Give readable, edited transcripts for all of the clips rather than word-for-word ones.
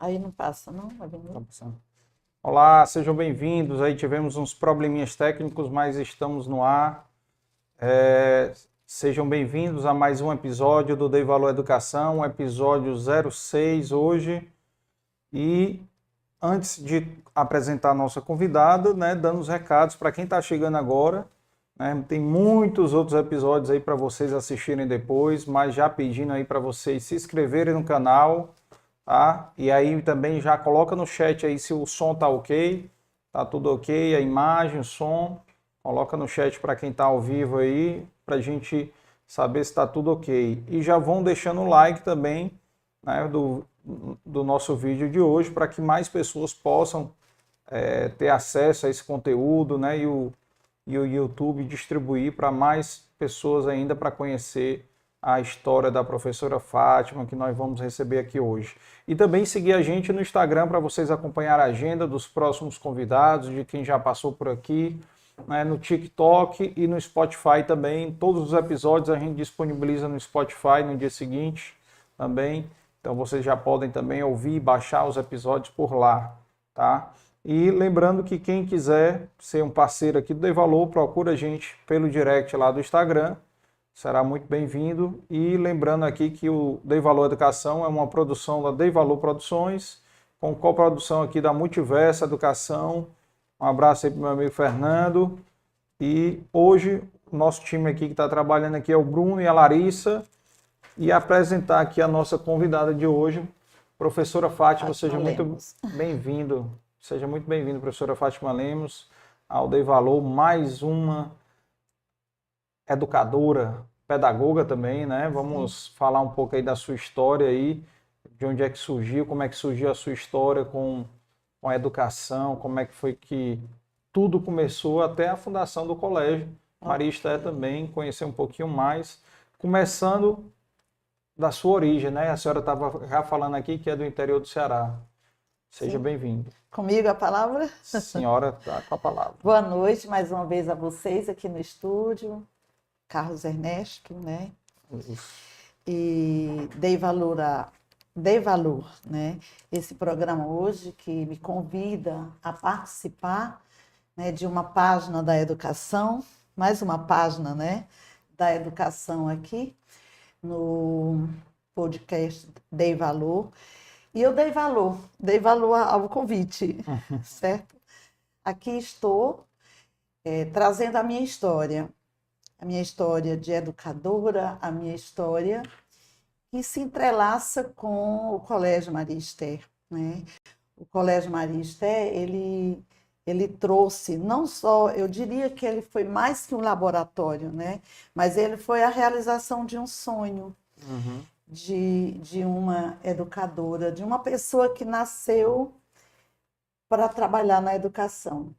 Aí não passa, não? Tá passando. Olá, sejam bem-vindos. Aí tivemos uns probleminhas técnicos, mas estamos no ar. Sejam bem-vindos a mais um episódio do Dei Valor Educação, episódio 06 hoje. E antes de apresentar a nossa convidada, né, dando os recados para quem está chegando agora, né, tem muitos outros episódios aí para vocês assistirem depois, mas já pedindo aí para vocês se inscreverem no canal, tá? E aí também já coloca no chat aí se o som tá ok, tá tudo ok, a imagem, o som, coloca no chat para quem está ao vivo aí, para a gente saber se está tudo ok. E já vão deixando o like também, né, do nosso vídeo de hoje, para que mais pessoas possam ter acesso a esse conteúdo, né, e o YouTube distribuir para mais pessoas ainda para conhecer a história da professora Fátima, que nós vamos receber aqui hoje. E também seguir a gente no Instagram para vocês acompanhar a agenda dos próximos convidados, de quem já passou por aqui, né, no TikTok e no Spotify também. Todos os episódios a gente disponibiliza no Spotify no dia seguinte também. Então vocês já podem também ouvir e baixar os episódios por lá, tá? E lembrando que quem quiser ser um parceiro aqui do Dei Valor, procura a gente pelo direct lá do Instagram, será muito bem-vindo. E lembrando aqui que o Dei Valor Educação é uma produção da Dei Valor Produções, com coprodução aqui da Multiverso Educação. Um abraço aí para o meu amigo Fernando. E hoje o nosso time aqui que está trabalhando aqui é o Bruno e a Larissa. E apresentar aqui a nossa convidada de hoje, professora Fátima. Seja muito bem-vindo. Seja muito bem-vindo, professora Fátima Lemos, ao Dei Valor, mais uma educadora, pedagoga também, né? Vamos falar um pouco aí da sua história aí, de onde é que surgiu, como é que surgiu a sua história com a educação, como é que foi que tudo começou até a fundação do colégio. Maria Esther também, conhecer um pouquinho mais, começando da sua origem, né? A senhora estava já falando aqui que é do interior do Ceará. Seja bem-vindo. Comigo a palavra? A senhora está com a palavra. Boa noite mais uma vez a vocês aqui no estúdio. Carlos Ernesto, né? E Dei Valor, né? Esse programa hoje que me convida a participar, né, de uma página da educação, mais uma página, né, da educação aqui no podcast Dei Valor. E eu dei valor ao convite, certo? Aqui estou trazendo a minha história de educadora, a minha história que se entrelaça com o Colégio Maria Esther, né? O Colégio Maria Esther, ele trouxe, não só, eu diria que ele foi mais que um laboratório, né? Mas ele foi a realização de um sonho. De uma educadora, de uma pessoa que nasceu para trabalhar na educação.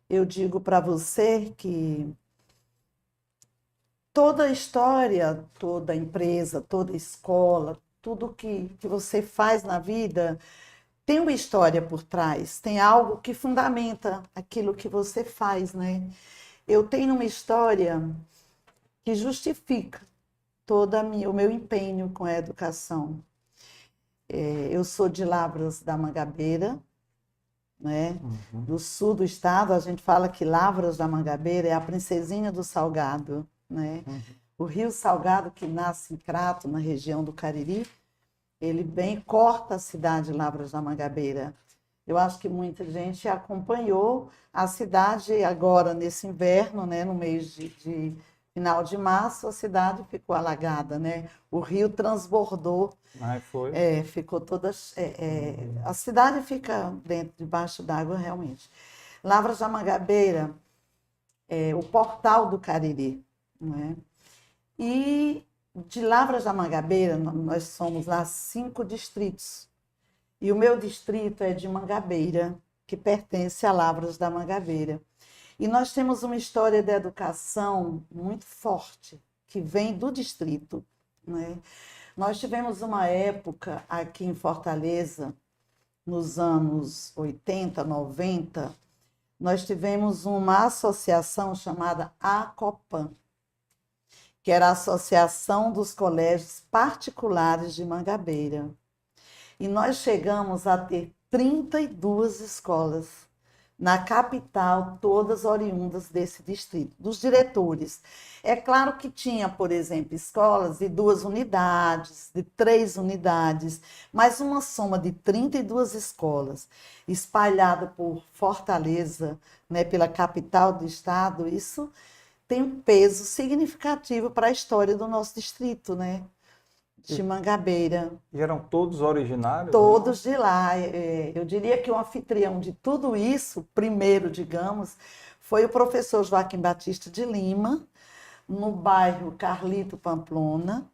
Eu digo para você que toda história, toda empresa, toda escola, tudo que você faz na vida tem uma história por trás, tem algo que fundamenta aquilo que você faz, né? Eu tenho uma história que justifica todo o meu empenho com a educação. Eu sou de Lavras da Mangabeira, né? Do sul do estado. A gente fala que Lavras da Mangabeira é a princesinha do Salgado, né? O rio Salgado, que nasce em Crato, na região do Cariri, ele vem e corta a cidade de Lavras da Mangabeira. Eu acho que muita gente acompanhou a cidade agora nesse inverno, né? No mês de final de março, a cidade ficou alagada, né? O rio transbordou. Foi? Ficou toda... a cidade fica debaixo d'água, realmente. Lavras da Mangabeira é o portal do Cariri, né? E de Lavras da Mangabeira, nós somos lá 5 distritos. E o meu distrito é de Mangabeira, que pertence a Lavras da Mangabeira. E nós temos uma história de educação muito forte, que vem do distrito, né? Nós tivemos uma época aqui em Fortaleza, nos anos 80, 90, nós tivemos uma associação chamada ACOPAN, que era a Associação dos Colégios Particulares de Mangabeira. E nós chegamos a ter 32 escolas na capital, todas oriundas desse distrito, dos diretores. É claro que tinha, por exemplo, escolas de 2 unidades, de 3 unidades, mas uma soma de 32 escolas espalhada por Fortaleza, né, pela capital do estado, isso tem um peso significativo para a história do nosso distrito, né? De Mangabeira. E eram todos originários? Todos de lá. Eu diria que o anfitrião de tudo isso, primeiro, digamos, foi o professor Joaquim Batista de Lima, no bairro Carlito Pamplona,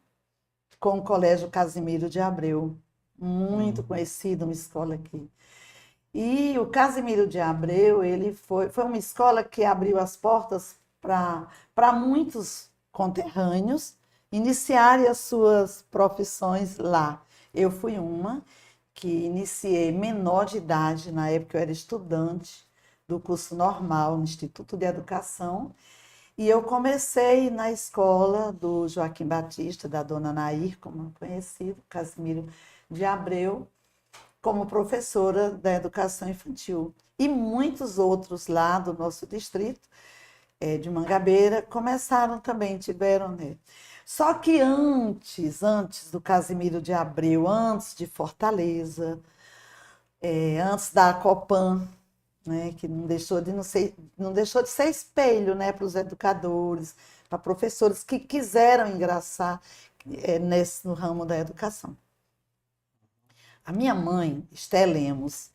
com o Colégio Casimiro de Abreu. Muito conhecido, uma escola aqui. E o Casimiro de Abreu, ele foi uma escola que abriu as portas para muitos conterrâneos iniciarem as suas profissões lá. Eu fui uma que iniciei menor de idade, na época eu era estudante do curso normal no Instituto de Educação, e eu comecei na escola do Joaquim Batista, da dona Nair, como conhecido, Casimiro de Abreu, como professora da educação infantil. E muitos outros lá do nosso distrito, de Mangabeira, começaram também, tiveram, né? Só que antes do Casimiro de Abreu, antes de Fortaleza, antes da Copan, né, que não deixou de ser espelho, né, para os educadores, para professores que quiseram ingressar no ramo da educação. A minha mãe, Esté Lemos,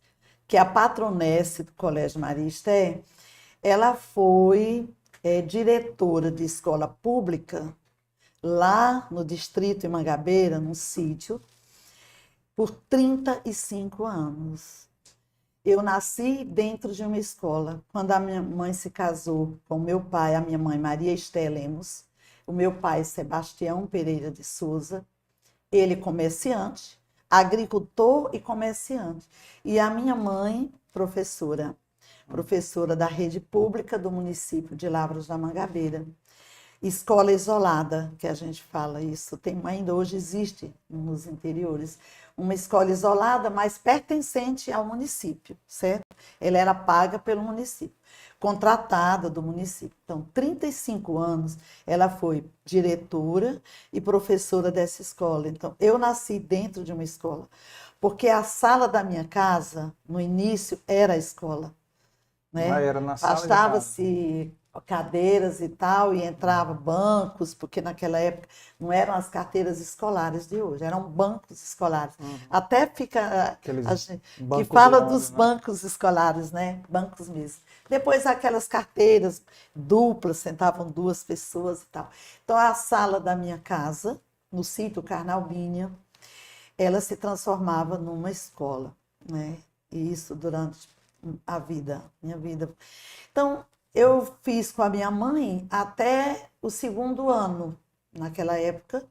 que é a patronesse do Colégio Maria Esté, ela foi diretora de escola pública lá no distrito em Mangabeira, num sítio, por 35 anos. Eu nasci dentro de uma escola. Quando a minha mãe se casou com meu pai, a minha mãe Maria Esté Lemos, o meu pai Sebastião Pereira de Souza, ele comerciante, agricultor e comerciante. E a minha mãe, professora da rede pública do município de Lavras da Mangabeira. Escola isolada, que a gente fala isso, ainda hoje existe nos interiores, uma escola isolada, mas pertencente ao município, certo? Ela era paga pelo município, contratada do município. Então, 35 anos, ela foi diretora e professora dessa escola. Então, eu nasci dentro de uma escola, porque a sala da minha casa, no início, era a escola. Né? Era na sala de casa. Bastava-se cadeiras e tal, e entrava bancos, porque naquela época não eram as carteiras escolares de hoje, eram bancos escolares. Até fica que fala dos bancos escolares, né? Bancos mesmo. Depois aquelas carteiras duplas, sentavam 2 pessoas e tal. Então a sala da minha casa, no sítio Carnalbinha, ela se transformava numa escola, né? E isso durante minha vida. Então, eu fiz com a minha mãe até o 2º ano. Naquela época,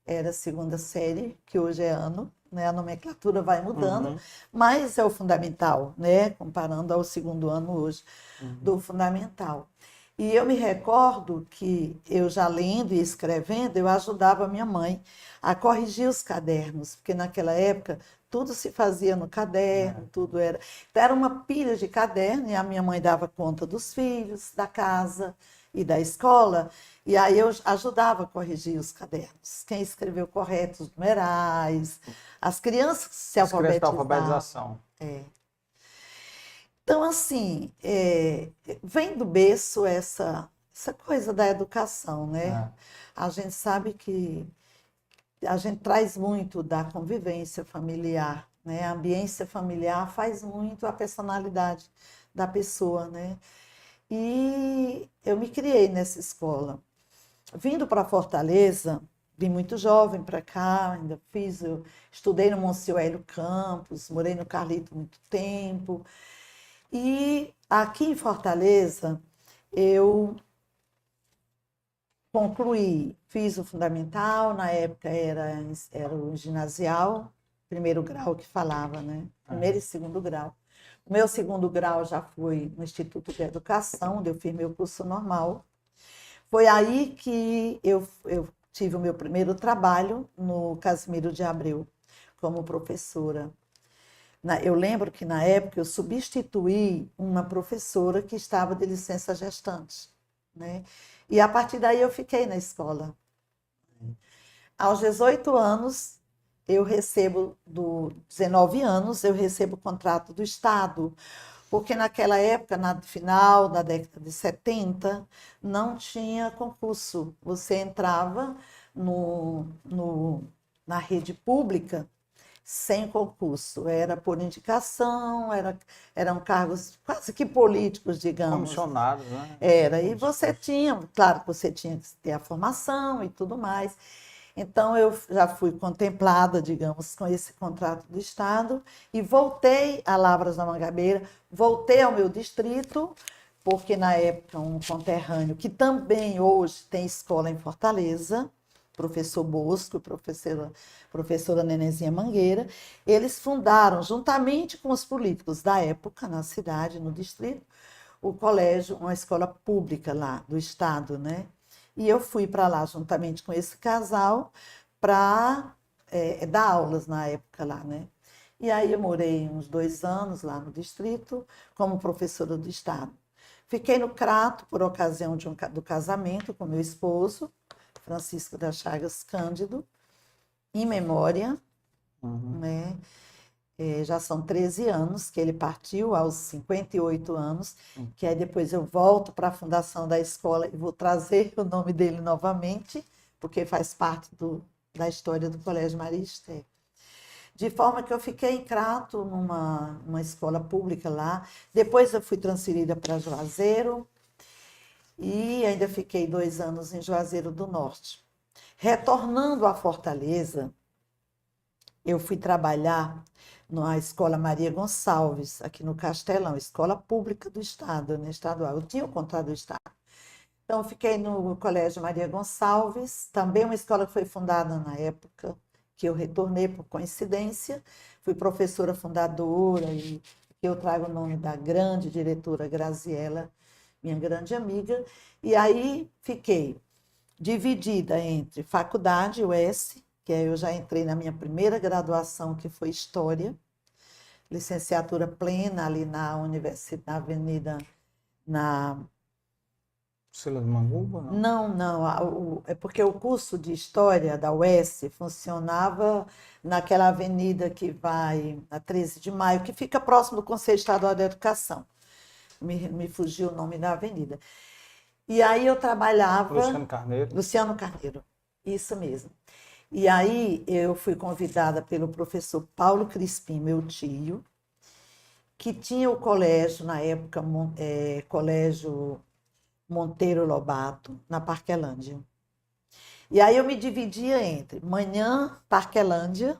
era a 2ª série, que hoje é ano, né? A nomenclatura vai mudando, mas é o fundamental, né? Comparando ao 2º ano hoje do fundamental. E eu me recordo que eu já lendo e escrevendo, eu ajudava a minha mãe a corrigir os cadernos, porque naquela época tudo se fazia no caderno, tudo era. Então, era uma pilha de caderno, e a minha mãe dava conta dos filhos, da casa e da escola, e aí eu ajudava a corrigir os cadernos. Quem escreveu correto os numerais, as crianças que se alfabetizavam. Alfabetização. Então, assim, vem do berço essa coisa da educação, né? A gente sabe que a gente traz muito da convivência familiar, né? A ambiência familiar faz muito a personalidade da pessoa, né? E eu me criei nessa escola. Vindo para Fortaleza, vim muito jovem para cá, eu estudei no Monsenhor Hélio Campos, morei no Carlito muito tempo. E aqui em Fortaleza, eu concluí, fiz o fundamental, na época era o ginasial, 1º grau que falava, né? 1º e 2º grau. O meu 2º grau já foi no Instituto de Educação, onde eu fiz meu curso normal. Foi aí que eu tive o meu primeiro trabalho no Casimiro de Abreu, como professora. Eu lembro que, na época, eu substituí uma professora que estava de licença gestante, né? E, a partir daí, eu fiquei na escola. Aos 18 anos, 19 anos, eu recebo o contrato do Estado, porque naquela época, no final da década de 70, não tinha concurso. Você entrava na rede pública sem concurso, era por indicação, eram cargos quase que políticos, digamos. Comissionados, né? Era, e você tinha, claro que você tinha que ter a formação e tudo mais. Então, eu já fui contemplada, digamos, com esse contrato do Estado e voltei a Lavras da Mangabeira, voltei ao meu distrito, porque na época um conterrâneo, que também hoje tem escola em Fortaleza, professor Bosco, professora Nenezinha Mangueira, eles fundaram, juntamente com os políticos da época, na cidade, no distrito, o colégio, uma escola pública lá do Estado, né? E eu fui para lá juntamente com esse casal para dar aulas na época lá, né? E aí eu morei uns 2 anos lá no distrito como professora do Estado. Fiquei no Crato por ocasião do casamento com meu esposo, Francisco das Chagas Cândido, em memória, né? Já são 13 anos que ele partiu, aos 58 anos, que aí depois eu volto para a fundação da escola e vou trazer o nome dele novamente, porque faz parte da história do Colégio Maria Esther. De forma que eu fiquei em Crato, numa escola pública lá. Depois eu fui transferida para Juazeiro e ainda fiquei 2 anos em Juazeiro do Norte. Retornando à Fortaleza, eu fui trabalhar na Escola Maria Gonçalves, aqui no Castelão, escola pública do Estado, né, estadual. Eu tinha o contrato do Estado. Então, eu fiquei no Colégio Maria Gonçalves, também uma escola que foi fundada na época que eu retornei por coincidência. Fui professora fundadora e eu trago o nome da grande diretora Graziela, minha grande amiga. E aí fiquei dividida entre faculdade, UES, que aí eu já entrei na minha primeira graduação, que foi História, licenciatura plena ali na Universidade, na Avenida, Silas Manguba, não? Não, é porque o curso de História da UES funcionava naquela avenida que vai na 13 de Maio, que fica próximo do Conselho Estadual da Educação. Me fugiu o nome da avenida. E aí eu trabalhava... Luciano Carneiro. Luciano Carneiro, isso mesmo. E aí eu fui convidada pelo professor Paulo Crispim, meu tio, que tinha o colégio, na época, Colégio Monteiro Lobato, na Parquelândia. E aí eu me dividia entre manhã, Parquelândia,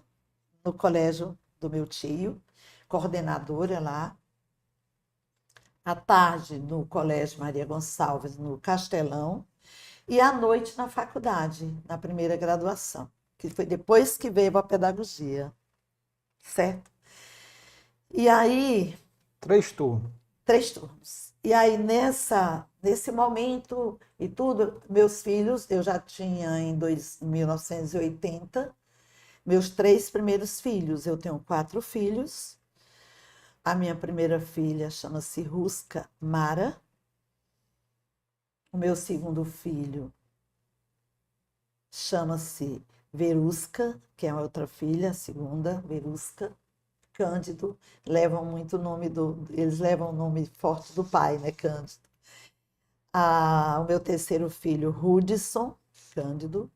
no colégio do meu tio, coordenadora lá, à tarde no Colégio Maria Gonçalves, no Castelão, e à noite na faculdade, na primeira graduação, que foi depois que veio a pedagogia, certo? E aí... 3 turnos. 3 turnos. E aí, nesse momento e tudo, meus filhos, eu já tinha em 1980, meus 3 primeiros filhos. Eu tenho 4 filhos. A minha primeira filha chama-se Rusca Mara. O meu segundo filho chama-se Verusca, que é a outra filha, a segunda, Verusca. Cândido, levam muito o nome eles levam o nome forte do pai, né, Cândido. O meu terceiro filho, Rudson Cândido,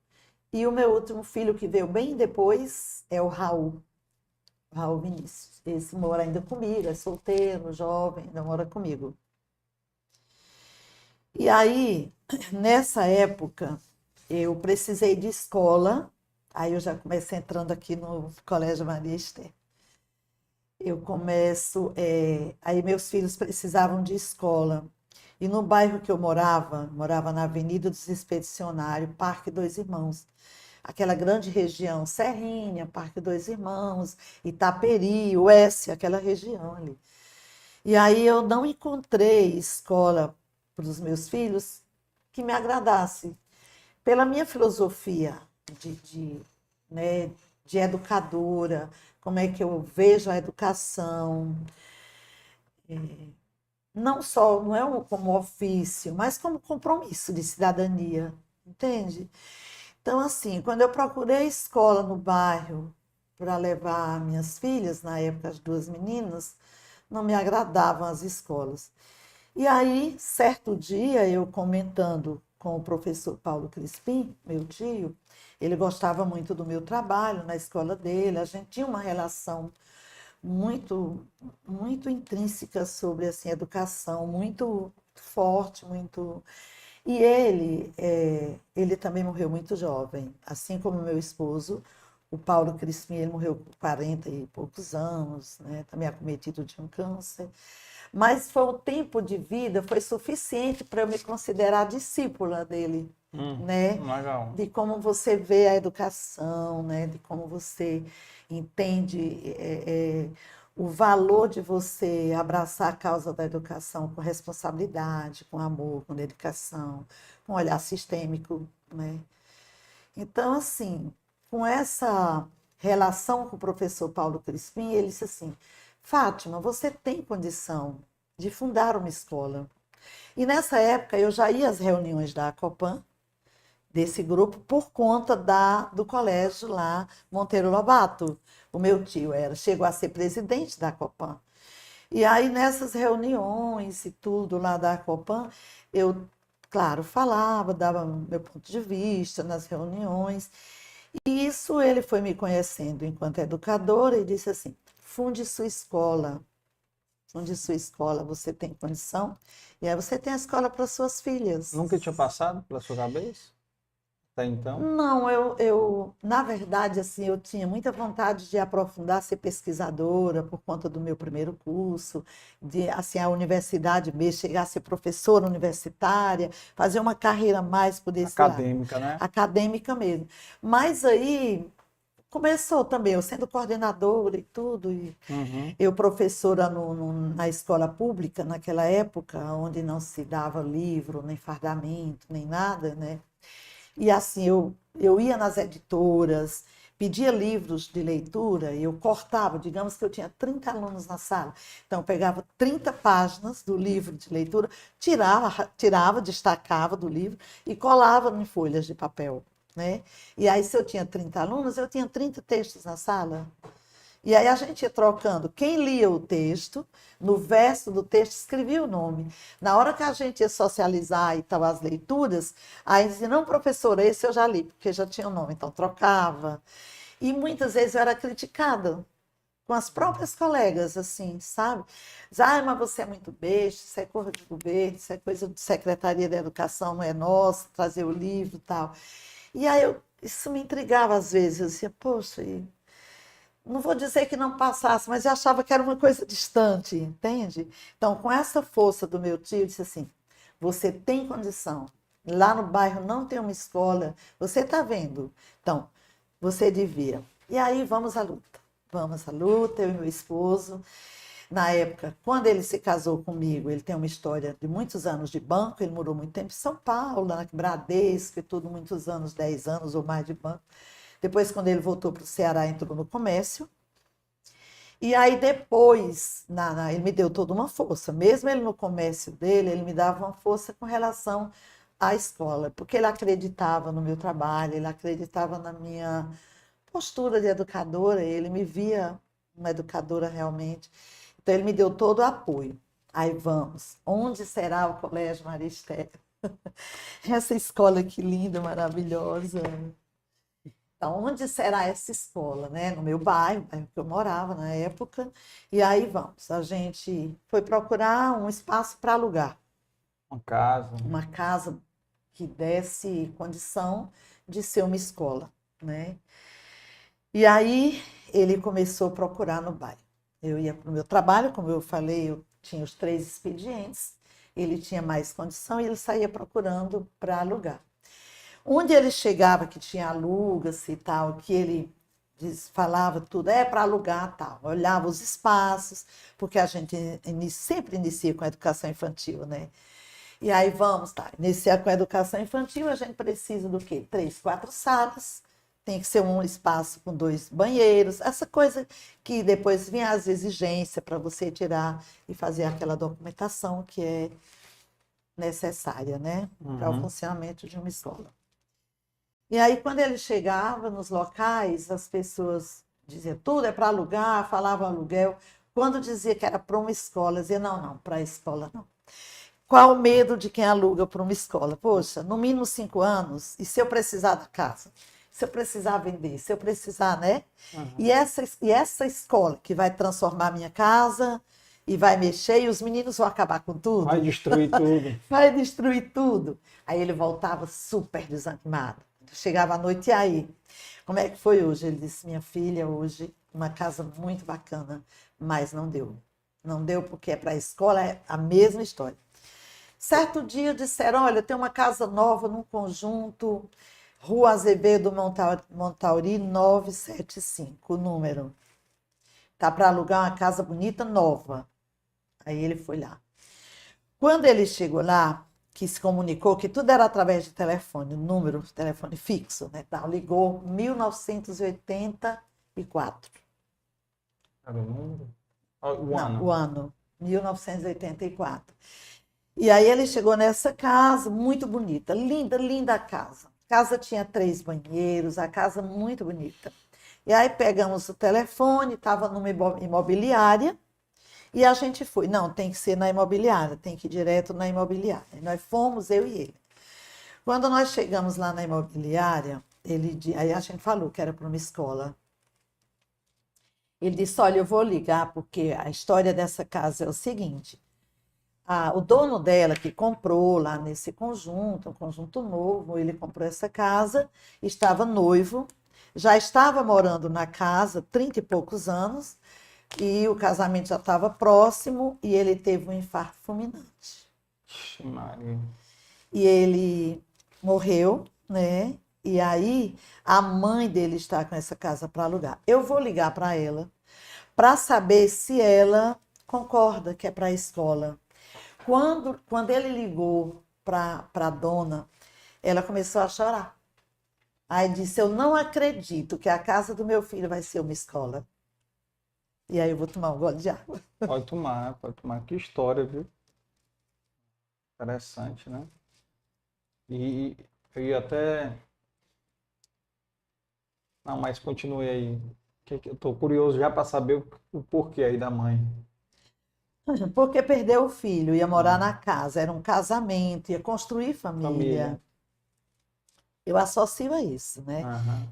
e o meu último filho, que veio bem depois, é o Raul Vinícius. Esse mora ainda comigo, é solteiro, jovem, ainda mora comigo. E aí, nessa época, eu precisei de escola, aí eu já comecei entrando aqui no Colégio Maria Esther. Eu começo, aí meus filhos precisavam de escola. E no bairro que eu morava na Avenida dos Expedicionários, Parque Dois Irmãos. Aquela grande região, Serrinha, Parque Dois Irmãos, Itaperi, Oeste, aquela região ali. E aí eu não encontrei escola para os meus filhos que me agradasse. Pela minha filosofia de, né, de educadora, como é que eu vejo a educação, não só, não é como ofício, mas como compromisso de cidadania, entende? Então, assim, quando eu procurei escola no bairro para levar minhas filhas, na época as duas meninas, não me agradavam as escolas. E aí, certo dia, eu comentando com o professor Paulo Crispim, meu tio, ele gostava muito do meu trabalho na escola dele, a gente tinha uma relação muito, muito intrínseca sobre assim, educação, muito forte, muito. E ele também morreu muito jovem, assim como meu esposo, o Paulo Crispim, ele morreu com 40 e poucos anos, né? Também acometido de um câncer. Mas foi o tempo de vida, foi suficiente para eu me considerar discípula dele, né? Legal. De como você vê a educação, né? De como você entende o valor de você abraçar a causa da educação com responsabilidade, com amor, com dedicação, com olhar sistêmico, né? Então, assim, com essa relação com o professor Paulo Crispim, ele disse assim: Fátima, você tem condição de fundar uma escola. E nessa época eu já ia às reuniões da Copan, desse grupo, por conta do colégio lá, Monteiro Lobato. O meu tio chegou a ser presidente da Copan. E aí, nessas reuniões e tudo lá da Copan, eu, claro, falava, dava meu ponto de vista nas reuniões. E isso ele foi me conhecendo enquanto educadora e disse assim: funde sua escola, você tem condição, e aí você tem a escola para suas filhas. Nunca tinha passado pela sua cabeça? Até então? Não, na verdade, assim, eu tinha muita vontade de aprofundar, ser pesquisadora por conta do meu primeiro curso, de, assim, a universidade mesmo, chegar a ser professora universitária, fazer uma carreira mais por esse lado, Acadêmica, né? acadêmica mesmo. Mas aí começou também, eu sendo coordenadora e tudo, e Uhum. eu professora na escola pública, naquela época, onde não se dava livro, nem fardamento, nem nada, né? E assim, eu ia nas editoras, pedia livros de leitura e eu cortava, digamos que eu tinha 30 alunos na sala. Então, eu pegava 30 páginas do livro de leitura, tirava, destacava do livro e colava em folhas de papel, né? E aí, se eu tinha 30 alunos, eu tinha 30 textos na sala. E aí a gente ia trocando. Quem lia o texto, no verso do texto, escrevia o nome. Na hora que a gente ia socializar e tal, as leituras, aí dizia, não, professora, esse eu já li, porque já tinha o nome, então trocava. E muitas vezes eu era criticada com as próprias colegas, assim, sabe? Ah, mas você é muito besta, isso é coisa de governo, isso é coisa de Secretaria da Educação, não é nossa, trazer o livro e tal. E aí isso me intrigava às vezes, eu dizia, poxa, não vou dizer que não passasse, mas eu achava que era uma coisa distante, entende? Então, com essa força do meu tio, eu disse assim: você tem condição. Lá no bairro não tem uma escola, você está vendo. Então, você devia. E aí, vamos à luta. Vamos à luta, eu e meu esposo. Na época, quando ele se casou comigo, ele tem uma história de muitos anos de banco, ele morou muito tempo em São Paulo, na Bradesco e tudo, muitos anos, 10 anos ou mais de banco. Depois, quando ele voltou para o Ceará, entrou no comércio. E aí depois, ele me deu toda uma força. Mesmo ele no comércio dele, ele me dava uma força com relação à escola, porque ele acreditava no meu trabalho, ele acreditava na minha postura de educadora, ele me via uma educadora realmente. Então ele me deu todo o apoio. Aí vamos, onde será o Colégio Maristério? Essa escola que linda, maravilhosa. Então, onde será essa escola, né? No meu bairro que eu morava na época. E aí vamos, a gente foi procurar um espaço para alugar, Uma casa. uma casa que desse condição de ser uma escola, né? E aí ele começou a procurar no bairro. Eu ia para o meu trabalho, como eu falei, eu tinha os 3 expedientes, ele tinha mais condição e ele saía procurando para alugar. Onde ele chegava, que tinha aluga-se e tal, que ele falava tudo, é para alugar tal, olhava os espaços, porque a gente sempre inicia com a educação infantil, né? E aí vamos, tá? Iniciar com a educação infantil, a gente precisa do quê? 3, 4 salas, tem que ser um espaço com 2 banheiros, essa coisa que depois vem as exigências para você tirar e fazer aquela documentação que é necessária, né? Para o funcionamento de uma escola. E aí, quando ele chegava nos locais, as pessoas diziam, tudo é para alugar, falavam aluguel. Quando dizia que era para uma escola, dizia, não, não, para a escola não. Qual o medo de quem aluga para uma escola? Poxa, no mínimo 5 anos, e se eu precisar da casa? Se eu precisar vender? Se eu precisar, né? E essa escola que vai transformar a minha casa e vai mexer, e os meninos vão acabar com tudo? Vai destruir tudo. Vai destruir tudo. Aí ele voltava super desanimado. Chegava à noite, e aí? Como é que foi hoje? Ele disse, minha filha, hoje, uma casa muito bacana, mas não deu. Não deu porque é para a escola, é a mesma história. Certo dia disseram, olha, tem uma casa nova num conjunto, Rua Azevedo Montauri 975, o número. Tá para alugar uma casa bonita, nova. Aí ele foi lá. Quando ele chegou lá, que se comunicou que tudo era através de telefone, o número, telefone fixo, né? Então, ligou 1984. Era o número? O Não, ano. o ano, 1984. E aí ele chegou nessa casa, muito bonita, linda, linda a casa. A casa tinha 3 banheiros, a casa muito bonita. E aí pegamos o telefone, estava numa imobiliária, e a gente foi. Não, tem que ser na imobiliária, tem que ir direto na imobiliária. E nós fomos, eu e ele. Quando nós chegamos lá na imobiliária, aí a gente falou que era para uma escola. Ele disse, olha, eu vou ligar, porque a história dessa casa é o seguinte. O dono dela, que comprou lá nesse conjunto, um conjunto novo, ele comprou essa casa, estava noivo, já estava morando na casa 30 e poucos anos, e o casamento já estava próximo, e ele teve um infarto fulminante. Maria. E ele morreu, né? E aí a mãe dele está com essa casa para alugar. Eu vou ligar para ela para saber se ela concorda que é para a escola. Quando ele ligou para a dona, ela começou a chorar. Aí disse, eu não acredito que a casa do meu filho vai ser uma escola. E aí eu vou tomar um gole de água. Pode tomar, pode tomar. Que história, viu? Interessante, né? E eu ia até... Não, mas continue aí. Eu estou curioso já para saber o porquê aí da mãe. Porque perdeu o filho, ia morar na casa, era um casamento, ia construir família. Eu associo a isso, né?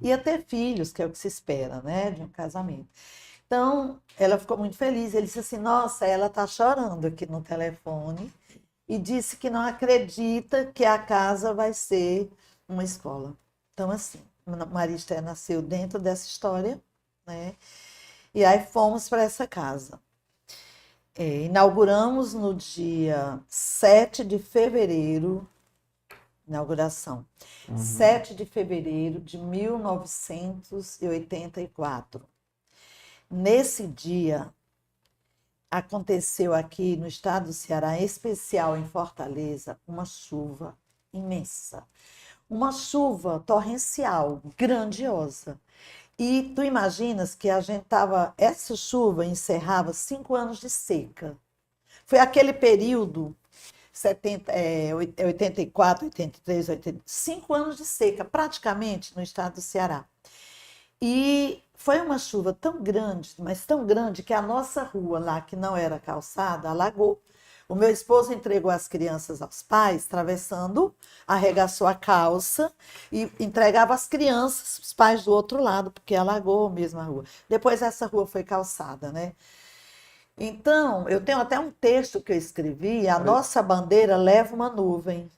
Ia ter filhos, que é o que se espera, né? De um casamento. Então, ela ficou muito feliz. Ele disse assim, nossa, ela está chorando aqui no telefone e disse que não acredita que a casa vai ser uma escola. Então, assim, Maria Esther nasceu dentro dessa história, né? E aí fomos para essa casa. Inauguramos no dia 7 de fevereiro, inauguração, 7 de fevereiro de 1984. Nesse dia, aconteceu aqui no estado do Ceará, em especial em Fortaleza, uma chuva imensa. Uma chuva torrencial, grandiosa. E tu imaginas que a gente estava... Essa chuva encerrava 5 anos de seca. Foi aquele período, 84, 83, 5 anos de seca, praticamente, no estado do Ceará. E foi uma chuva tão grande, mas tão grande, que a nossa rua lá, que não era calçada, alagou. O meu esposo entregou as crianças aos pais, atravessando, arregaçou a calça e entregava as crianças, os pais do outro lado, porque alagou mesmo a rua. Depois essa rua foi calçada, né? Então, eu tenho até um texto que eu escrevi, a nossa bandeira leva uma nuvem.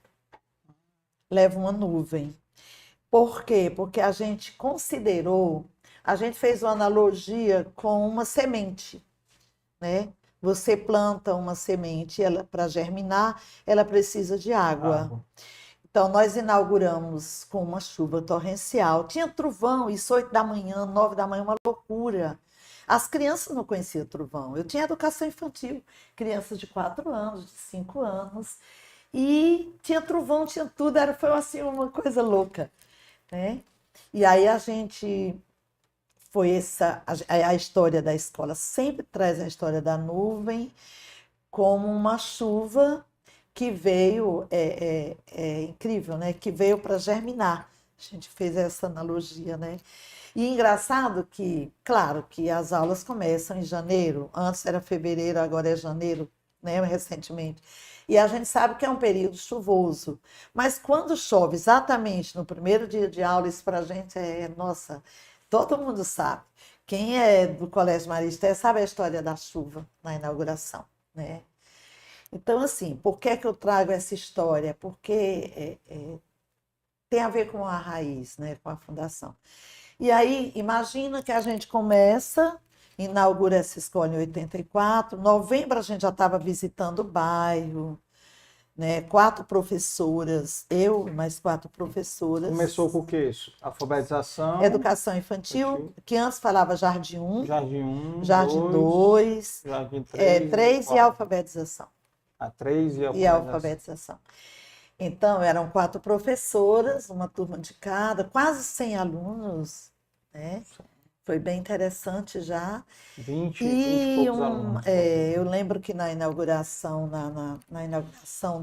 Leva uma nuvem. Por quê? Porque a gente considerou, a gente fez uma analogia com uma semente, né? Você planta uma semente, ela para germinar, ela precisa de água. Então, nós inauguramos com uma chuva torrencial. Tinha trovão, isso 8 da manhã, 9 da manhã, uma loucura. As crianças não conheciam trovão. Eu tinha educação infantil, crianças de 4 anos, de 5 anos. E tinha trovão, tinha tudo, foi assim uma coisa louca, né? E aí a gente foi a história da escola sempre traz a história da nuvem como uma chuva que veio, é incrível, né? Que veio para germinar. A gente fez essa analogia, né? E engraçado que, claro, que as aulas começam em janeiro, antes era fevereiro, agora é janeiro, né? Recentemente. E a gente sabe que é um período chuvoso, mas quando chove exatamente no primeiro dia de aula, isso para a gente nossa, todo mundo sabe. Quem é do Colégio Marista sabe a história da chuva na inauguração, né? Então, assim, por que que eu trago essa história? Porque tem a ver com a raiz, né? Com a fundação. E aí, imagina que a gente começa, inaugura essa escola em 84, novembro a gente já estava visitando o bairro, né? 4 professoras, eu e mais 4 professoras. Começou com o quê? Alfabetização. Educação infantil, que antes falava Jardim 1, Jardim 1, Jardim 2, 2, Jardim 3, 3 e alfabetização. A 3 e E alfabetização. Então, eram 4 professoras, uma turma de cada, quase 100 alunos, né? Foi bem interessante já. 20 e E poucos alunos. eu lembro que na inauguração, na inauguração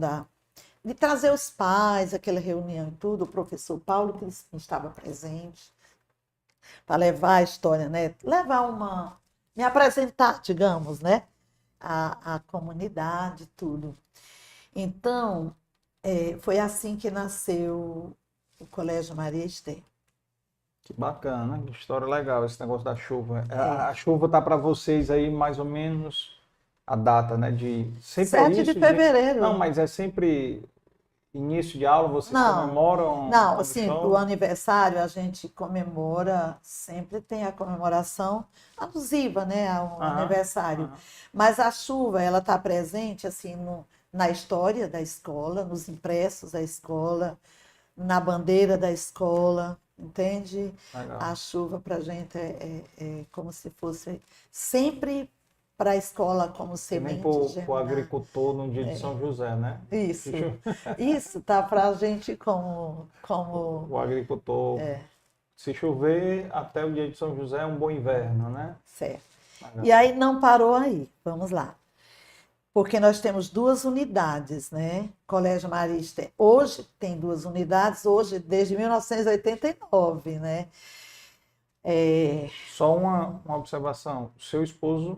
de trazer os pais, aquela reunião e tudo, o professor Paulo Crispim estava presente para levar a história, né? Me apresentar, digamos, né? A comunidade, tudo. Então, foi assim que nasceu o Colégio Maria Esther. Que bacana, que história legal esse negócio da chuva. A chuva tá para vocês aí mais ou menos a data, né? De sempre 7 de fevereiro. Não, mas é sempre início de aula, vocês comemoram Não, quando assim, chove? o aniversário a gente comemora, sempre tem a comemoração alusiva, né, ao aniversário. Mas a chuva, ela está presente, assim, na história da escola, nos impressos da escola, na bandeira da escola, entende? Legal. A chuva para a gente é como se fosse sempre para a escola como semente. Nem para o agricultor no dia de São José, né? Isso tá para a gente como o agricultor. Se chover, até o dia de São José é um bom inverno, né? Certo. Legal. E aí não parou aí, vamos lá. Porque nós temos 2 unidades, né? Colégio Marista hoje tem 2 unidades, hoje desde 1989, né? Só uma observação, o seu esposo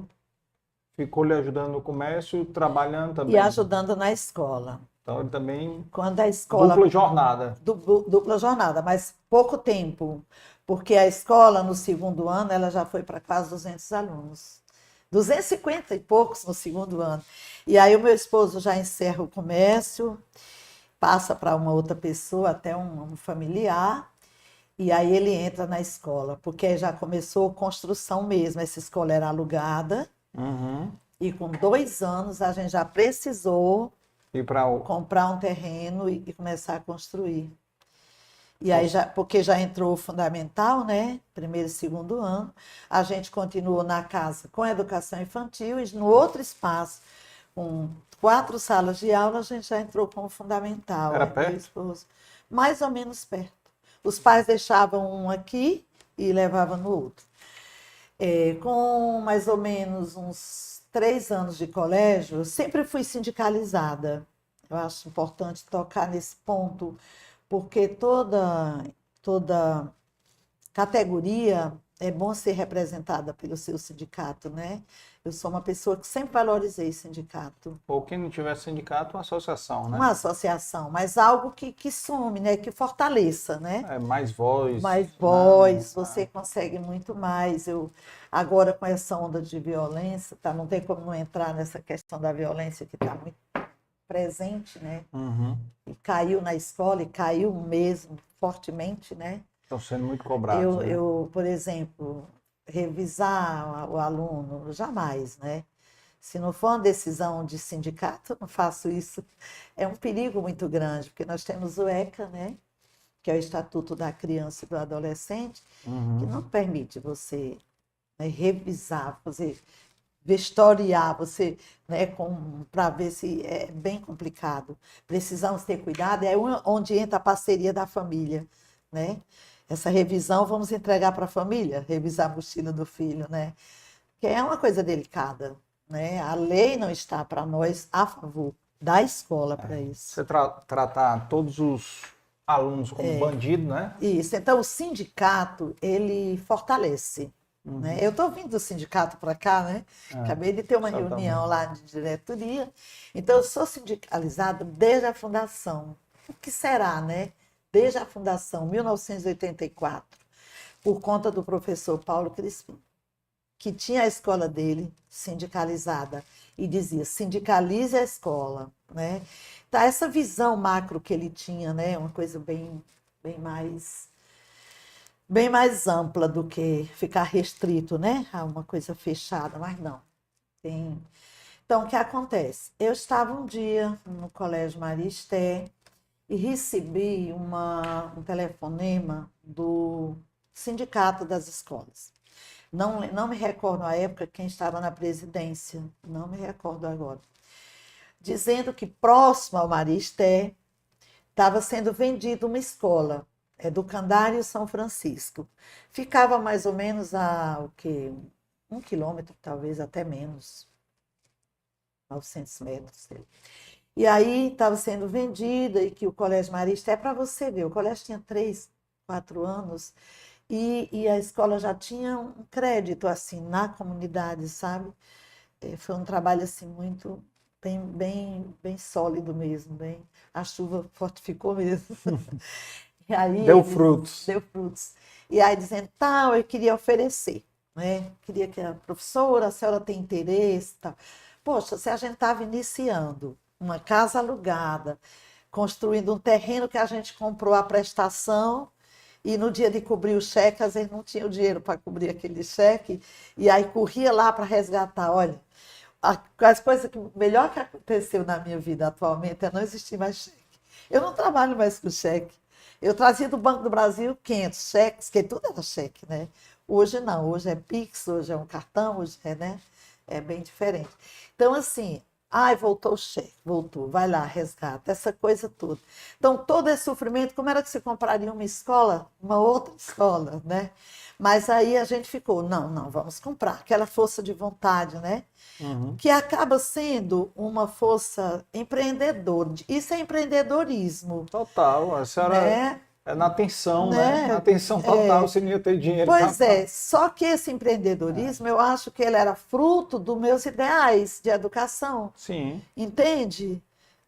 ficou lhe ajudando no comércio, trabalhando também? E ajudando na escola. Então ele também... Quando a escola... Dupla jornada. Dupla jornada, mas pouco tempo, porque a escola no segundo ano ela já foi para quase 200 alunos. 250 e poucos no segundo ano. E aí o meu esposo já encerra o comércio, passa para uma outra pessoa, até um familiar, e aí ele entra na escola, porque já começou construção mesmo, essa escola era alugada, e com 2 anos a gente já precisou comprar um terreno e começar a construir. E aí, porque já entrou o fundamental, né? 1º e 2º ano, a gente continuou na casa com a educação infantil e no outro espaço, com 4 salas de aula, a gente já entrou com o fundamental. Era perto? Mais ou menos perto. Os pais deixavam um aqui e levavam no outro. Com mais ou menos uns 3 anos de colégio, eu sempre fui sindicalizada. Eu acho importante tocar nesse ponto, porque toda categoria é bom ser representada pelo seu sindicato, né? Eu sou uma pessoa que sempre valorizei sindicato. Ou quem não tiver sindicato, uma associação, né? Uma associação, mas algo que some, né? Que fortaleça, né? Mais voz. Mais voz, você consegue muito mais. Agora, com essa onda de violência, tá? Não tem como não entrar nessa questão da violência que está muito presente, né? E caiu na escola, e caiu mesmo, fortemente, né? Estão sendo muito cobrados. Eu, por exemplo, revisar o aluno, jamais, né? Se não for uma decisão de sindicato, eu não faço isso. É um perigo muito grande, porque nós temos o ECA, né? Que é o Estatuto da Criança e do Adolescente, que não permite você, né, revisar, fazer vistoriar, você, né, para ver se é bem complicado. Precisamos ter cuidado, é onde entra a parceria da família, né? Essa revisão vamos entregar para a família, revisar a mochila do filho, né? Que é uma coisa delicada, né? A lei não está para nós a favor da escola para isso. Você tratar todos os alunos como bandido, né? Isso. Então, o sindicato, ele fortalece. Né? Eu estou vindo do sindicato para cá, né? Acabei de ter uma reunião lá de diretoria. Então, eu sou sindicalizada desde a fundação. O que será, né? Desde a fundação, 1984, por conta do professor Paulo Crispim, que tinha a escola dele sindicalizada e dizia: sindicalize a escola, né? Então, essa visão macro que ele tinha, né? Uma coisa bem mais ampla do que ficar restrito, né? A uma coisa fechada, mas não. Tem. Então, o que acontece? Eu estava um dia no Colégio Maria Esté e recebi um telefonema do Sindicato das Escolas. Não me recordo a época quem estava na presidência, não me recordo agora. Dizendo que próximo ao Maria Esté estava sendo vendida uma escola, Educandário São Francisco. Ficava mais ou menos a, o quê? 1 quilômetro, talvez até menos, 900 metros. E aí estava sendo vendida e que o Colégio Marista, é para você ver, o colégio tinha 3, 4 anos e a escola já tinha um crédito assim na comunidade, sabe? Foi um trabalho assim muito bem sólido mesmo, a chuva fortificou mesmo. E aí Deu frutos. Deu frutos. E aí dizendo, tal, eu queria oferecer, né? Queria que a professora, a senhora tem interesse, tal. Poxa, se a gente estava iniciando uma casa alugada, construindo um terreno que a gente comprou a prestação e no dia de cobrir o cheque, às vezes não tinha o dinheiro para cobrir aquele cheque, e aí corria lá para resgatar. Olha, as coisas que melhor que aconteceu na minha vida atualmente é não existir mais cheque. Eu não trabalho mais com cheque. Eu trazia do Banco do Brasil 500 cheques, que tudo era cheque, né? Hoje não, hoje é Pix, hoje é um cartão, hoje é, né? É bem diferente. Então, assim, voltou o cheque, voltou, vai lá, resgata, essa coisa toda. Então, todo esse sofrimento, como era que você compraria uma escola, uma outra escola, né? Mas aí a gente ficou, não, vamos comprar, aquela força de vontade, né? Que acaba sendo uma força empreendedora. Isso é empreendedorismo. Total, a senhora né? é na tensão, né? Na tensão total, você não ia ter dinheiro. Pois é, só que esse empreendedorismo, eu acho que ele era fruto dos meus ideais de educação. Sim. Entende?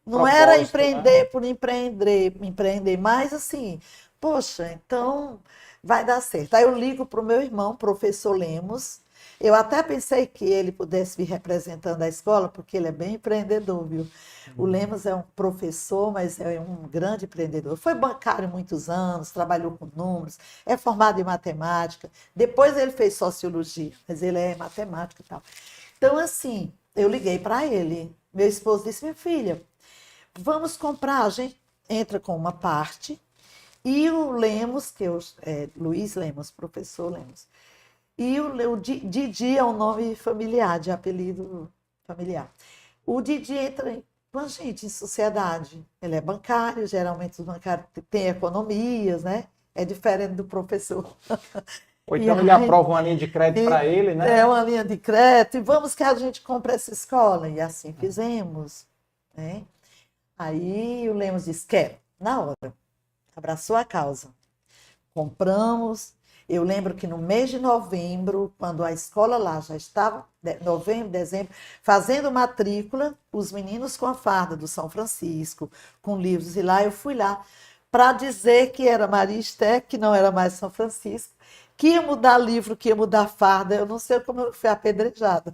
Não era Propósito, empreender por empreender, mas assim, poxa, então vai dar certo. Aí eu ligo para o meu irmão, professor Lemos. Eu até pensei que ele pudesse vir representando a escola, porque ele é bem empreendedor, viu? O Lemos é um professor, mas é um grande empreendedor. Foi bancário muitos anos, trabalhou com números, é formado em matemática. Depois ele fez sociologia, mas ele é matemático e tal. Então, assim, eu liguei para ele. Meu esposo disse: minha filha, vamos comprar. A gente entra com uma parte. E o Lemos, Luiz Lemos, professor Lemos. E o Didi é um nome familiar, de apelido familiar. O Didi entra com a gente em sociedade. Ele é bancário, geralmente os bancários têm economias, né? É diferente do professor. Ou então ele aprova uma linha de crédito para ele, né? É uma linha de crédito, e vamos que a gente compre essa escola. E assim fizemos. Né? Aí o Lemos disse: quero, na hora. Abraçou a causa. Compramos. Eu lembro que no mês de novembro, quando a escola lá já estava, novembro, dezembro, fazendo matrícula, os meninos com a farda do São Francisco, com livros, e lá eu fui lá para dizer que era Maria Esté, que não era mais São Francisco, que ia mudar livro, que ia mudar farda. Eu não sei como eu fui apedrejada.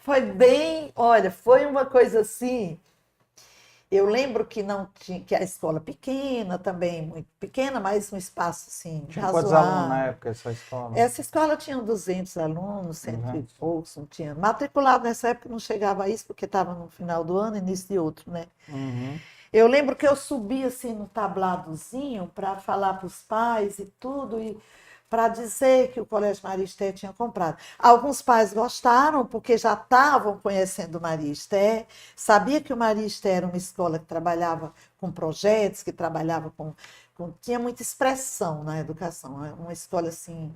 Foi bem, olha, foi uma coisa assim. Eu lembro que não tinha, que a escola pequena também, muito pequena, mas um espaço assim, tinha quantos alunos na época essa escola? Essa escola tinha 200 alunos, 100 e poucos, não tinha. Matriculado nessa época não chegava a isso, porque estava no final do ano, início de outro, né? Eu lembro que eu subi assim no tabladozinho para falar para os pais e tudo, e para dizer que o Colégio Maria tinha comprado. Alguns pais gostaram, porque já estavam conhecendo o Maria, sabia que o Maria era uma escola que trabalhava com projetos, que trabalhava tinha muita expressão na educação, uma escola assim,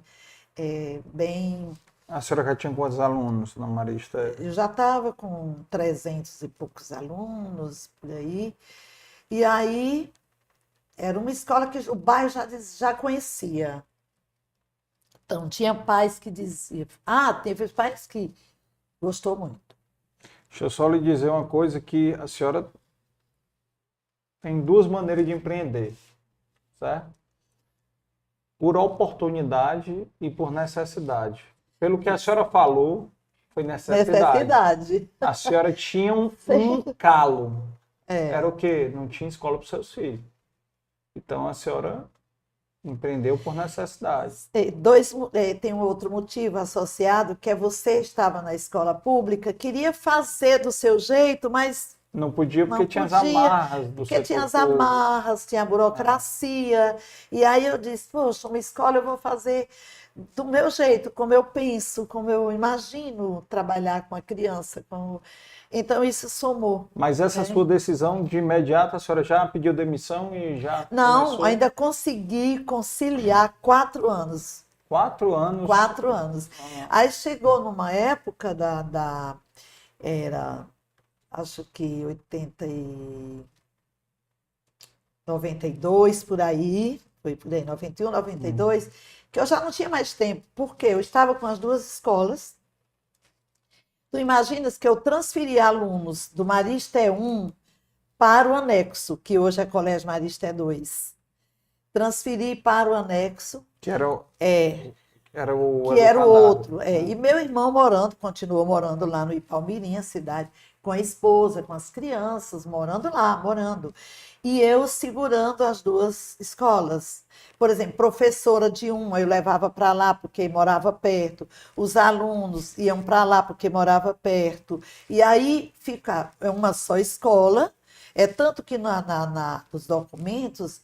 bem... A senhora já tinha quantos alunos na Maria Esther? Eu já estava com 300 e poucos alunos, por aí, e aí era uma escola que o bairro já conhecia. Então, tinha pais que diziam... teve pais que gostou muito. Deixa eu só lhe dizer uma coisa, que a senhora tem duas maneiras de empreender, certo? Por oportunidade e por necessidade. Pelo que a senhora falou, foi necessidade. A senhora tinha um calo. Era o quê? Não tinha escola para os seus filhos. Então, a senhora empreendeu por necessidade. Tem um outro motivo associado, que é você estava na escola pública, queria fazer do seu jeito, mas não podia porque tinha as amarras do porque tinha as amarras, tinha a burocracia. E aí eu disse, poxa, uma escola eu vou fazer do meu jeito, como eu penso, como eu imagino trabalhar com a criança. Então isso somou. Mas essa sua decisão, de imediato, a senhora já pediu demissão e já Não, começou... ainda consegui conciliar 4 anos. 4 anos? 4 anos. Aí chegou numa época era, acho que 92, por aí, foi por aí, 91, 92, que eu já não tinha mais tempo, porque eu estava com as 2 escolas. Tu imaginas que eu transferi alunos do Maria 1 para o anexo, que hoje é Colégio Maria 2. Transferi para o anexo. Que era o outro. E meu irmão continuou morando lá no Ipalmirim, a cidade, com a esposa, com as crianças, morando lá. E eu segurando as 2 escolas. Por exemplo, professora de uma eu levava para lá porque morava perto, os alunos iam para lá porque morava perto. E aí fica uma só escola, tanto que nos documentos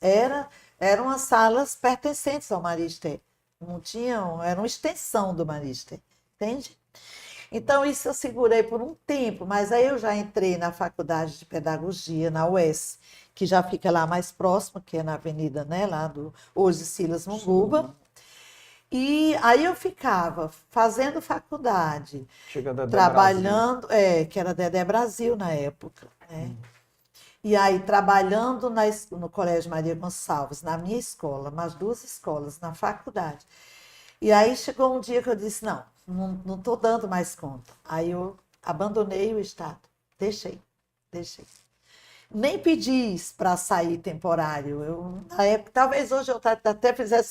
eram as salas pertencentes ao Maria Esther. Não tinham, era uma extensão do Maria Esther, entende? Então, isso eu segurei por um tempo, mas aí eu já entrei na faculdade de pedagogia, na UES, que já fica lá mais próximo, que é na avenida, né, lá do hoje Silas Munguba. E aí eu ficava fazendo faculdade, trabalhando, que era Dedé Brasil na época, né? E aí trabalhando no Colégio Maria Gonçalves, na minha escola, nas 2 escolas, na faculdade. E aí chegou um dia que eu disse, não estou dando mais conta. Aí eu abandonei o estado, deixei. Nem pedi para sair temporário. Na época, talvez hoje eu até fizesse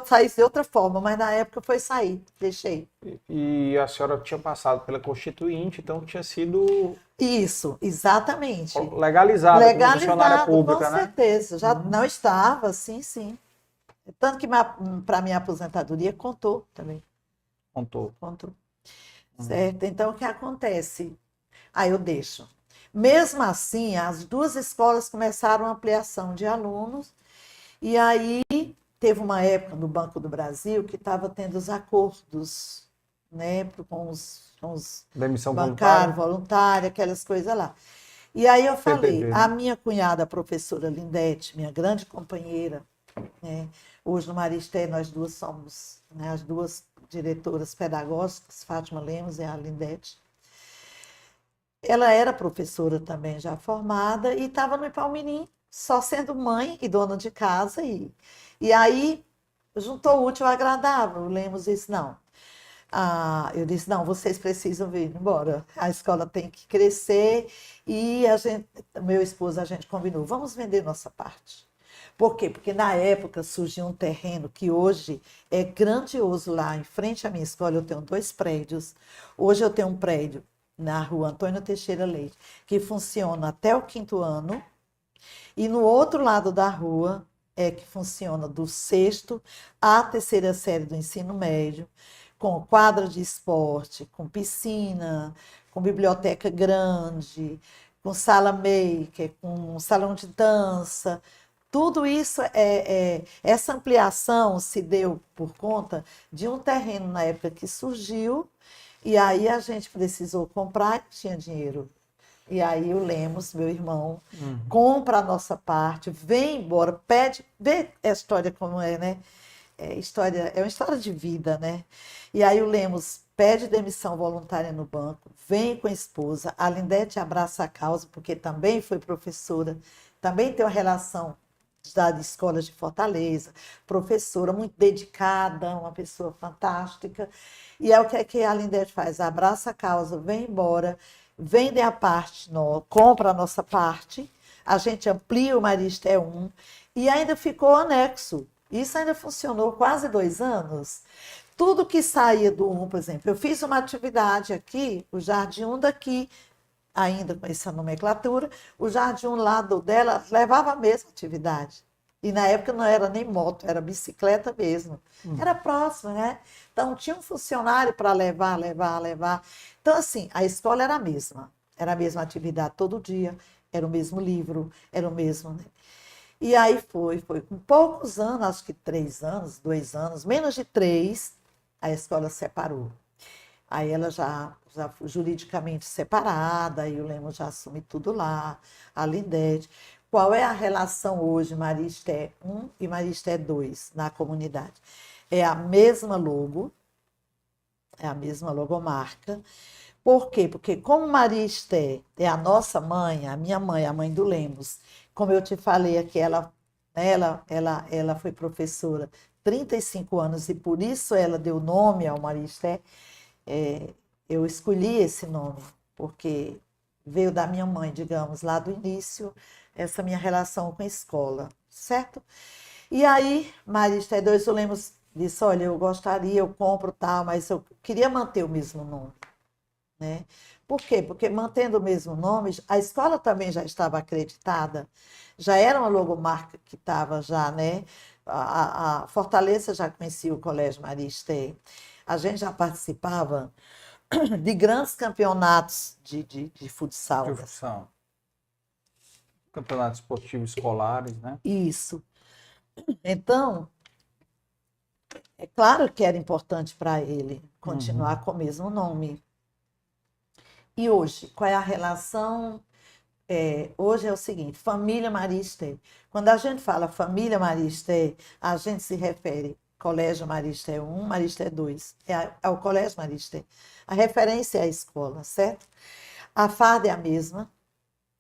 saísse de outra forma, mas na época foi sair, deixei. E a senhora tinha passado pela Constituinte, então tinha sido... Isso, exatamente. Legalizada como funcionária pública, com certeza. Já não estava, sim. Tanto que para minha aposentadoria contou também. Contou. Certo? Então, o que acontece? Aí eu deixo. Mesmo assim, as 2 escolas começaram a ampliação de alunos, e aí teve uma época no Banco do Brasil que estava tendo os acordos, né, com os demissão bancários, voluntária, aquelas coisas lá. E aí eu falei, a minha cunhada, a professora Lindete, minha grande companheira, né, hoje no Maria Esther nós 2 somos, né, as 2 diretoras pedagógicas, Fátima Lemos e a Lindete. Ela era professora também, já formada, e estava no Ipalmirim, só sendo mãe e dona de casa. E aí, juntou o útil ao agradável. O Lemos disse, não. Eu disse, não, vocês precisam vir embora. A escola tem que crescer. E meu esposo, a gente combinou, vamos vender nossa parte. Por quê? Porque na época surgiu um terreno que hoje é grandioso lá, em frente à minha escola. Eu tenho 2 prédios. Hoje eu tenho um prédio na rua Antônio Teixeira Leite, que funciona até o 5º ano, e no outro lado da rua que funciona do 6º à 3ª série do ensino médio, com quadra de esporte, com piscina, com biblioteca grande, com sala maker, com salão de dança, Tudo isso, essa ampliação se deu por conta de um terreno na época que surgiu, e aí a gente precisou comprar e tinha dinheiro. E aí o Lemos, meu irmão, compra a nossa parte, vem embora, pede, vê a história como é, né? É uma história de vida, né? E aí o Lemos pede demissão voluntária no banco, vem com a esposa, a Lindete abraça a causa, porque também foi professora, também tem uma relação da escola de Fortaleza, professora muito dedicada, uma pessoa fantástica. E é o que a Lindete faz? Abraça a causa, vem embora, vende a parte, compra a nossa parte, a gente amplia o Maristé 1 e ainda ficou anexo. Isso ainda funcionou quase 2 anos. Tudo que saía do 1, por exemplo, eu fiz uma atividade aqui, o Jardim 1 daqui, ainda com essa nomenclatura, o Jardim 1 lá dela levava a mesma atividade. E na época não era nem moto, era bicicleta mesmo. Era próximo, né? Então tinha um funcionário para levar. Então, assim, a escola era a mesma atividade todo dia, era o mesmo livro, era o mesmo, né? E aí foi com poucos anos, acho que 3 anos, 2 anos, menos de 3, a escola separou. Aí ela já foi juridicamente separada, aí o Lemos já assume tudo lá, a Lindete. Qual é a relação hoje, Maristé 1 e Maristé 2, na comunidade? É a mesma logo, é a mesma logomarca. Por quê? Porque como Maristé é a nossa mãe, a minha mãe, a mãe do Lemos, como eu te falei aqui, ela foi professora 35 anos e por isso ela deu nome ao Maristé. Eu escolhi esse nome, porque veio da minha mãe, digamos, lá do início, essa minha relação com a escola, certo? E aí, Maristé 2, o Lemos disse, olha, eu gostaria, eu compro tal, mas eu queria manter o mesmo nome, né? Por quê? Porque mantendo o mesmo nome, a escola também já estava acreditada, já era uma logomarca que estava já, né? A Fortaleza já conhecia o Colégio Maristé, a gente já participava de grandes campeonatos de futsal. De futsal. Campeonatos esportivos escolares, né? Isso. Então, é claro que era importante para ele continuar com o mesmo nome. E hoje, qual é a relação? Hoje é o seguinte, família Maristé. Quando a gente fala família Maristé, a gente se refere Colégio Maristé 1, Maristé 2, é o Colégio Maristé. A referência é a escola, certo? A farda é a mesma,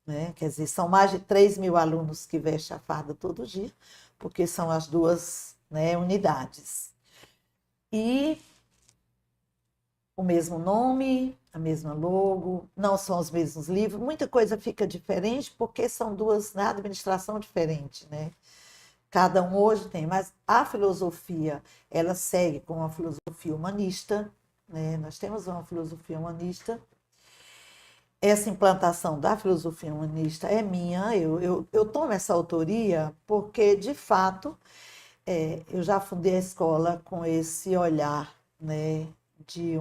né? Quer dizer, são mais de 3.000 alunos que vestem a farda todo dia, porque são as duas, né, unidades. E o mesmo nome, a mesma logo, não são os mesmos livros, muita coisa fica diferente porque são duas, né, administração diferente, né? Cada um hoje tem, mas a filosofia, ela segue com uma filosofia humanista, né? Nós temos uma filosofia humanista. Essa implantação da filosofia humanista é minha, eu tomo essa autoria porque, de fato, eu já fundei a escola com esse olhar, né, de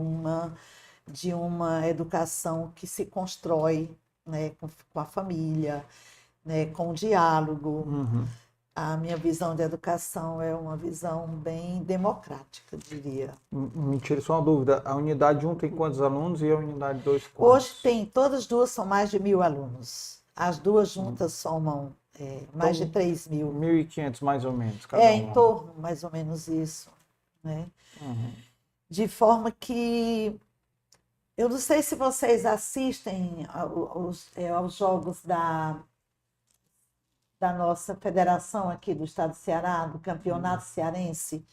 uma educação que se constrói, né, com a família, né, com o diálogo. A minha visão de educação é uma visão bem democrática, diria. Me tira só uma dúvida, a unidade 1 tem quantos alunos e a unidade 2 quantos? Hoje tem, todas as duas são mais de 1.000 alunos. As duas juntas somam mais de 3.000. 1.500 mais ou menos, cada em torno, mais ou menos isso, né? De forma que eu não sei se vocês assistem aos jogos da nossa federação aqui do estado do Ceará, do campeonato cearense.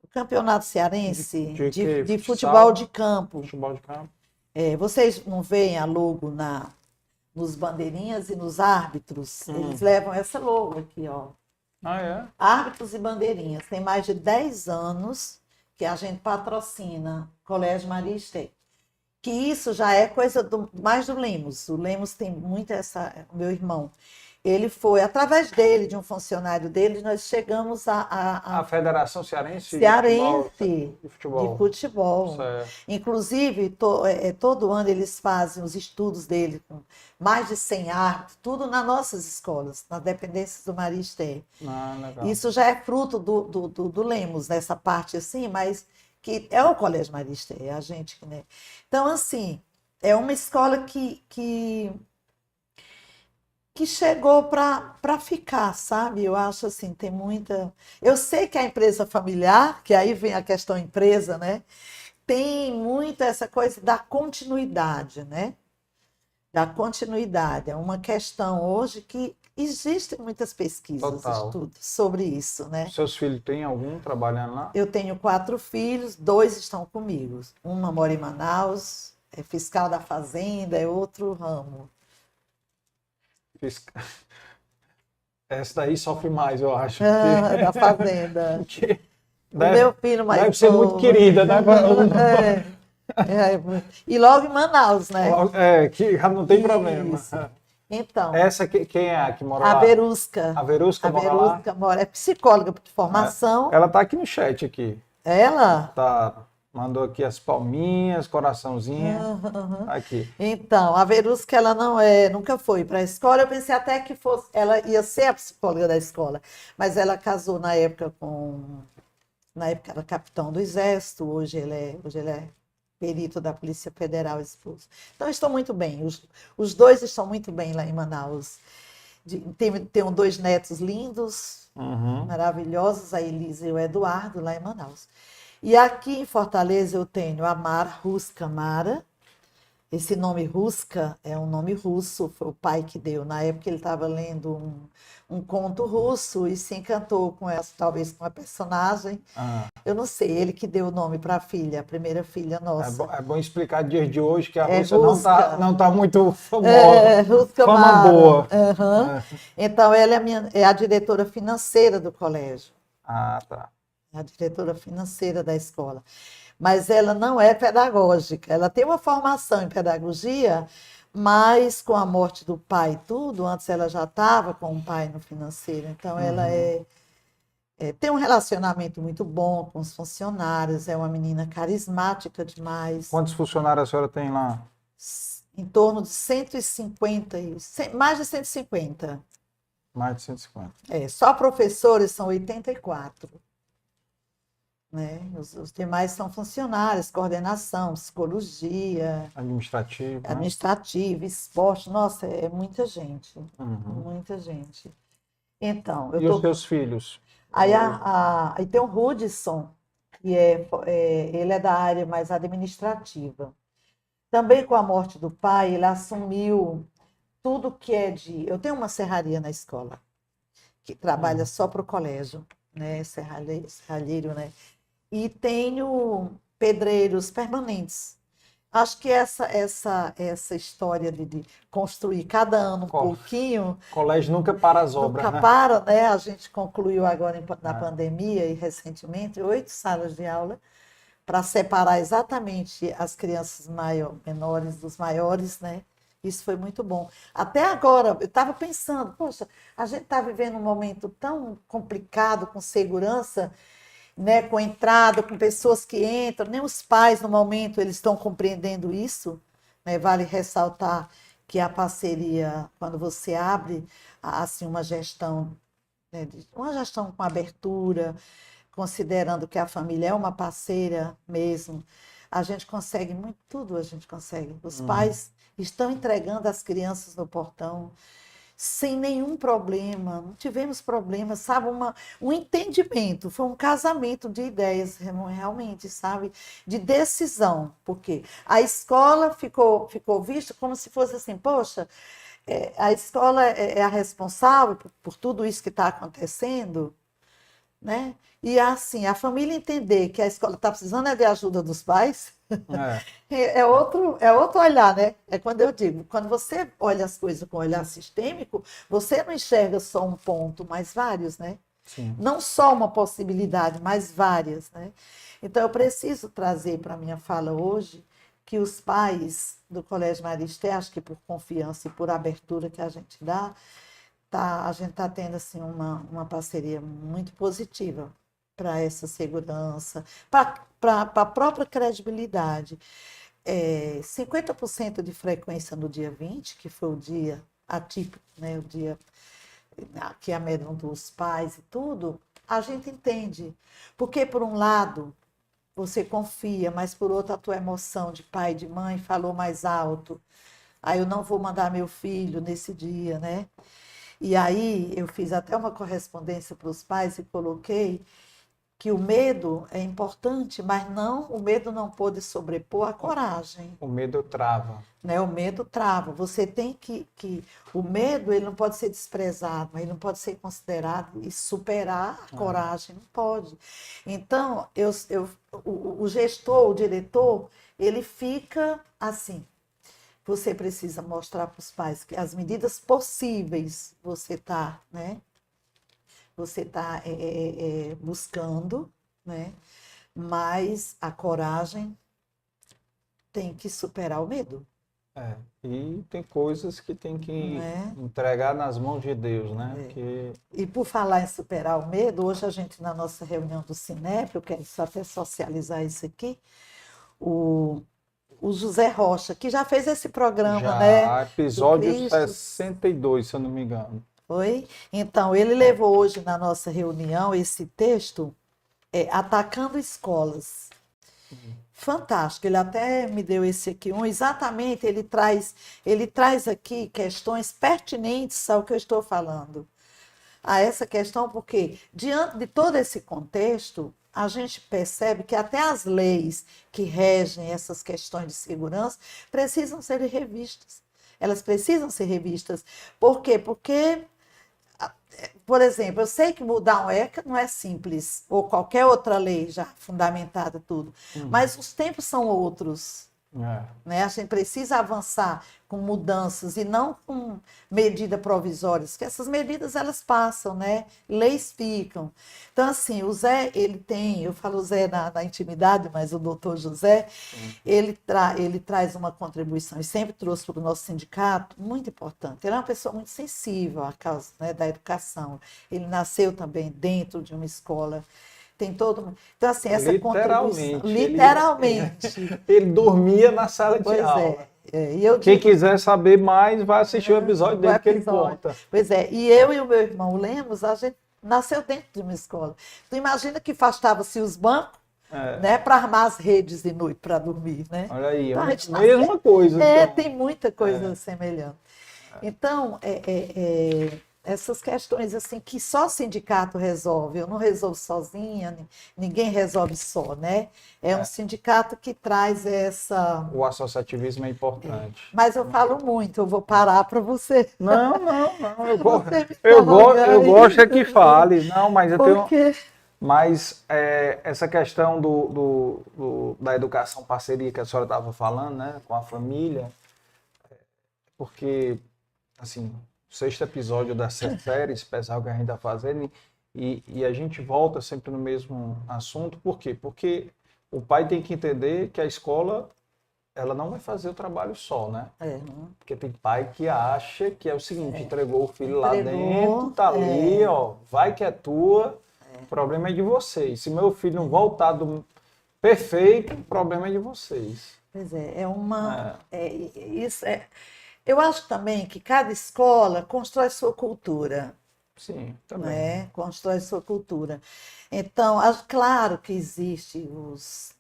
O campeonato cearense de futebol de campo. Futebol de campo. Vocês não veem a logo nos bandeirinhas e nos árbitros? Eles levam essa logo aqui, ó. Ah, é? Árbitros e bandeirinhas. Tem mais de 10 anos que a gente patrocina Colégio Maristé. Que isso já é coisa mais do Lemos. O Lemos tem muito o meu irmão, Ele foi, através dele, de um funcionário dele, nós chegamos A Federação Cearense Cearense de de Futebol. futebol. Certo. Inclusive, todo ano eles fazem os estudos dele com mais de 100 árbitros, tudo nas nossas escolas, nas dependências do Maristé. Ah, legal. Isso já é fruto do Lemos, nessa parte assim, mas que é o Colégio Maristé, é a gente, né? Então, assim, é uma escola que chegou para ficar, sabe? Eu acho assim, tem muita. Eu sei que a empresa familiar, que aí vem a questão empresa, né? Tem muito essa coisa da continuidade, né? Da continuidade. É uma questão hoje que existem muitas pesquisas, Total. estudos sobre isso, né? Seus filhos têm algum trabalhando lá? Eu tenho 4 filhos, 2 estão comigo. Uma mora em Manaus, é fiscal da fazenda, é outro ramo. Fisca- Essa daí sofre mais, eu acho. Da fazenda. Porque O meu filho mais deve ser muito novo. querida, né? E logo em Manaus, né? É, que já não tem problema. Isso. Então, Essa, quem é a que mora a lá? Verusca. A Verusca A mora lá? Verusca mora, é psicóloga de formação. Ela tá aqui no chat aqui. Ela? Tá, mandou aqui as palminhas, coraçãozinho. Aqui. Então, a Verusca, ela nunca foi para a escola. Eu pensei até que fosse, ela ia ser a psicóloga da escola, mas ela casou na época era capitão do Exército, hoje ele é perito da Polícia Federal, esposo. Então, estou muito bem. Os dois estão muito bem lá em Manaus. Tenho 2 netos lindos, maravilhosos, a Elisa e o Eduardo, lá em Manaus. E aqui em Fortaleza eu tenho a Mara, Rusca Mara. Esse nome Rusca é um nome russo, foi o pai que deu. Na época ele estava lendo um conto russo e se encantou com essa, talvez com a personagem. Eu não sei, ele que deu o nome para a filha, a primeira filha nossa. É bom explicar dias de hoje que a É Rússia Rusca. não tá muito famosa. Rusca Fama Mara. boa. Então ela é a diretora financeira do colégio. Ah, tá. É a diretora financeira da escola. Mas ela não é pedagógica. Ela tem uma formação em pedagogia, mas com a morte do pai e tudo, antes ela já estava com o pai no financeiro. Então ela tem um relacionamento muito bom com os funcionários, é uma menina carismática demais. Quantos funcionários a senhora tem lá? Em torno de 150, mais de 150. Mais de 150. Só professores são 84. Né? Os demais são funcionários, coordenação, psicologia, Administrativo, esporte. Nossa, é muita gente. Muita gente. Então, E os seus filhos? Aí tem o Hudson, que ele é da área mais administrativa. Também com a morte do pai, ele assumiu tudo que é de... Eu tenho uma serraria na escola, que trabalha só para o colégio, né? Serralheiro, né? E tenho pedreiros permanentes. Acho que essa história de construir cada ano um pouquinho... O colégio nunca para as obras, nunca né? para, né? A gente concluiu agora na pandemia e recentemente 8 salas de aula para separar exatamente as crianças menores dos maiores, né? Isso foi muito bom. Até agora, eu estava pensando, poxa, a gente está vivendo um momento tão complicado com segurança, né, com entrada, com pessoas que entram, nem os pais, no momento, eles estão compreendendo isso, né? Vale ressaltar que a parceria, quando você abre assim, uma gestão, né, uma gestão com abertura, considerando que a família é uma parceira mesmo, a gente consegue muito, tudo a gente consegue. Os pais estão entregando as crianças no portão, sem nenhum problema, não tivemos problemas, sabe? Um entendimento, foi um casamento de ideias, realmente, sabe? De decisão, porque a escola ficou vista como se fosse assim, poxa, a escola é a responsável por tudo isso que está acontecendo, né? E assim, a família entender que a escola está precisando de ajuda dos pais, é outro olhar, né? É quando eu digo, quando você olha as coisas com olhar sistêmico, você não enxerga só um ponto, mas vários, né? Sim. Não só uma possibilidade, mas várias, né? Então, eu preciso trazer para a minha fala hoje que os pais do Colégio Maristé, acho que por confiança e por abertura que a gente dá, a gente tá tendo assim, uma parceria muito positiva para essa segurança, para a própria credibilidade. 50% de frequência no dia 20, que foi o dia atípico, né, o dia que é a médium dos pais e tudo, a gente entende. Porque, por um lado, você confia, mas por outro, a tua emoção de pai e de mãe falou mais alto. Aí eu não vou mandar meu filho nesse dia, né? E aí eu fiz até uma correspondência para os pais e coloquei que o medo é importante, mas não, o medo não pode sobrepor a coragem, O medo trava. né? O medo trava. Você tem o medo, ele não pode ser desprezado, mas ele não pode ser considerado e superar a coragem, não pode. Então, o gestor, o diretor, ele fica assim. Você precisa mostrar para os pais que as medidas possíveis você está, né? Você está buscando, né? Mas a coragem tem que superar o medo, E tem coisas que tem que né? entregar nas mãos de Deus, né? Que E por falar em superar o medo, hoje a gente, na nossa reunião do Cinep, eu quero só até socializar isso aqui, o, o José Rocha, que já fez esse programa, né? já Do episódio Cristo. 62, se eu não me engano. Foi? Então, ele levou hoje na nossa reunião esse texto, Atacando Escolas. Fantástico, ele até me deu esse aqui, exatamente, ele traz aqui questões pertinentes ao que eu estou falando. A essa questão, porque diante de todo esse contexto, a gente percebe que até as leis que regem essas questões de segurança precisam ser revistas. Elas precisam ser revistas. Por quê? Porque, por exemplo, eu sei que mudar um ECA não é simples, ou qualquer outra lei já fundamentada, tudo, mas os tempos são outros. Né? A gente precisa avançar com mudanças e não com medidas provisórias, que essas medidas elas passam, né? Leis ficam. Então, assim, o Zé, ele tem, eu falo Zé na intimidade, mas o doutor José, ele traz uma contribuição e sempre trouxe para o nosso sindicato, muito importante. Ele é uma pessoa muito sensível à causa, né, da educação. Ele nasceu também dentro de uma escola. Tem todo. Então, assim, essa contribuição. Literalmente. Ele dormia na sala de Pois aula. E eu Quem digo, quiser saber mais, vai assistir o episódio dele que ele conta. Pois é, e eu e o meu irmão Lemos, a gente nasceu dentro de uma escola. Tu imagina que afastava-se os bancos, né, para armar as redes de noite para dormir, né? Olha aí, Então, a a gente mesma coisa. Então. tem muita coisa semelhante. Então, essas questões assim que só o sindicato resolve, eu não resolvo sozinha, ninguém resolve só, né? É um sindicato que traz essa. O associativismo é importante. Mas eu falo muito, eu vou parar para você. Não. Você me Eu interrogar gosto é aí. que fale. Não, mas eu tenho. Porque Mas essa questão da educação parceria que a senhora estava falando, né, com a família, porque, assim, o sexto episódio da série especial que a gente está fazendo, e a gente volta sempre no mesmo assunto, por quê? Porque o pai tem que entender que a escola, ela não vai fazer o trabalho só, né? Porque tem pai que acha que é o seguinte, entregou o filho lá dentro, tá ali, ó, vai que é tua, o problema é de vocês. Se meu filho não voltar perfeito, o problema é de vocês. Pois eu acho também que cada escola constrói sua cultura. Sim, também. Né? Constrói sua cultura. Então, claro que existem os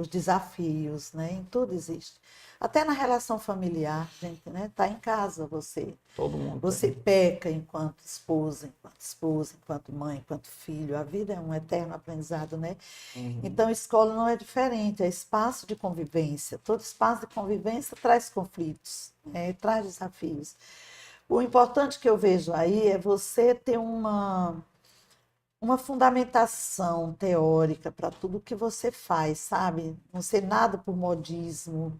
desafios, né? Em tudo existe. Até na relação familiar, gente, né? Tá em casa Todo mundo você peca enquanto esposa, enquanto mãe, enquanto filho. A vida é um eterno aprendizado, né? Então, escola não é diferente, é espaço de convivência. Todo espaço de convivência traz conflitos, né? Traz desafios. O importante que eu vejo aí é você ter uma fundamentação teórica para tudo que você faz, sabe? Não ser nada por modismo,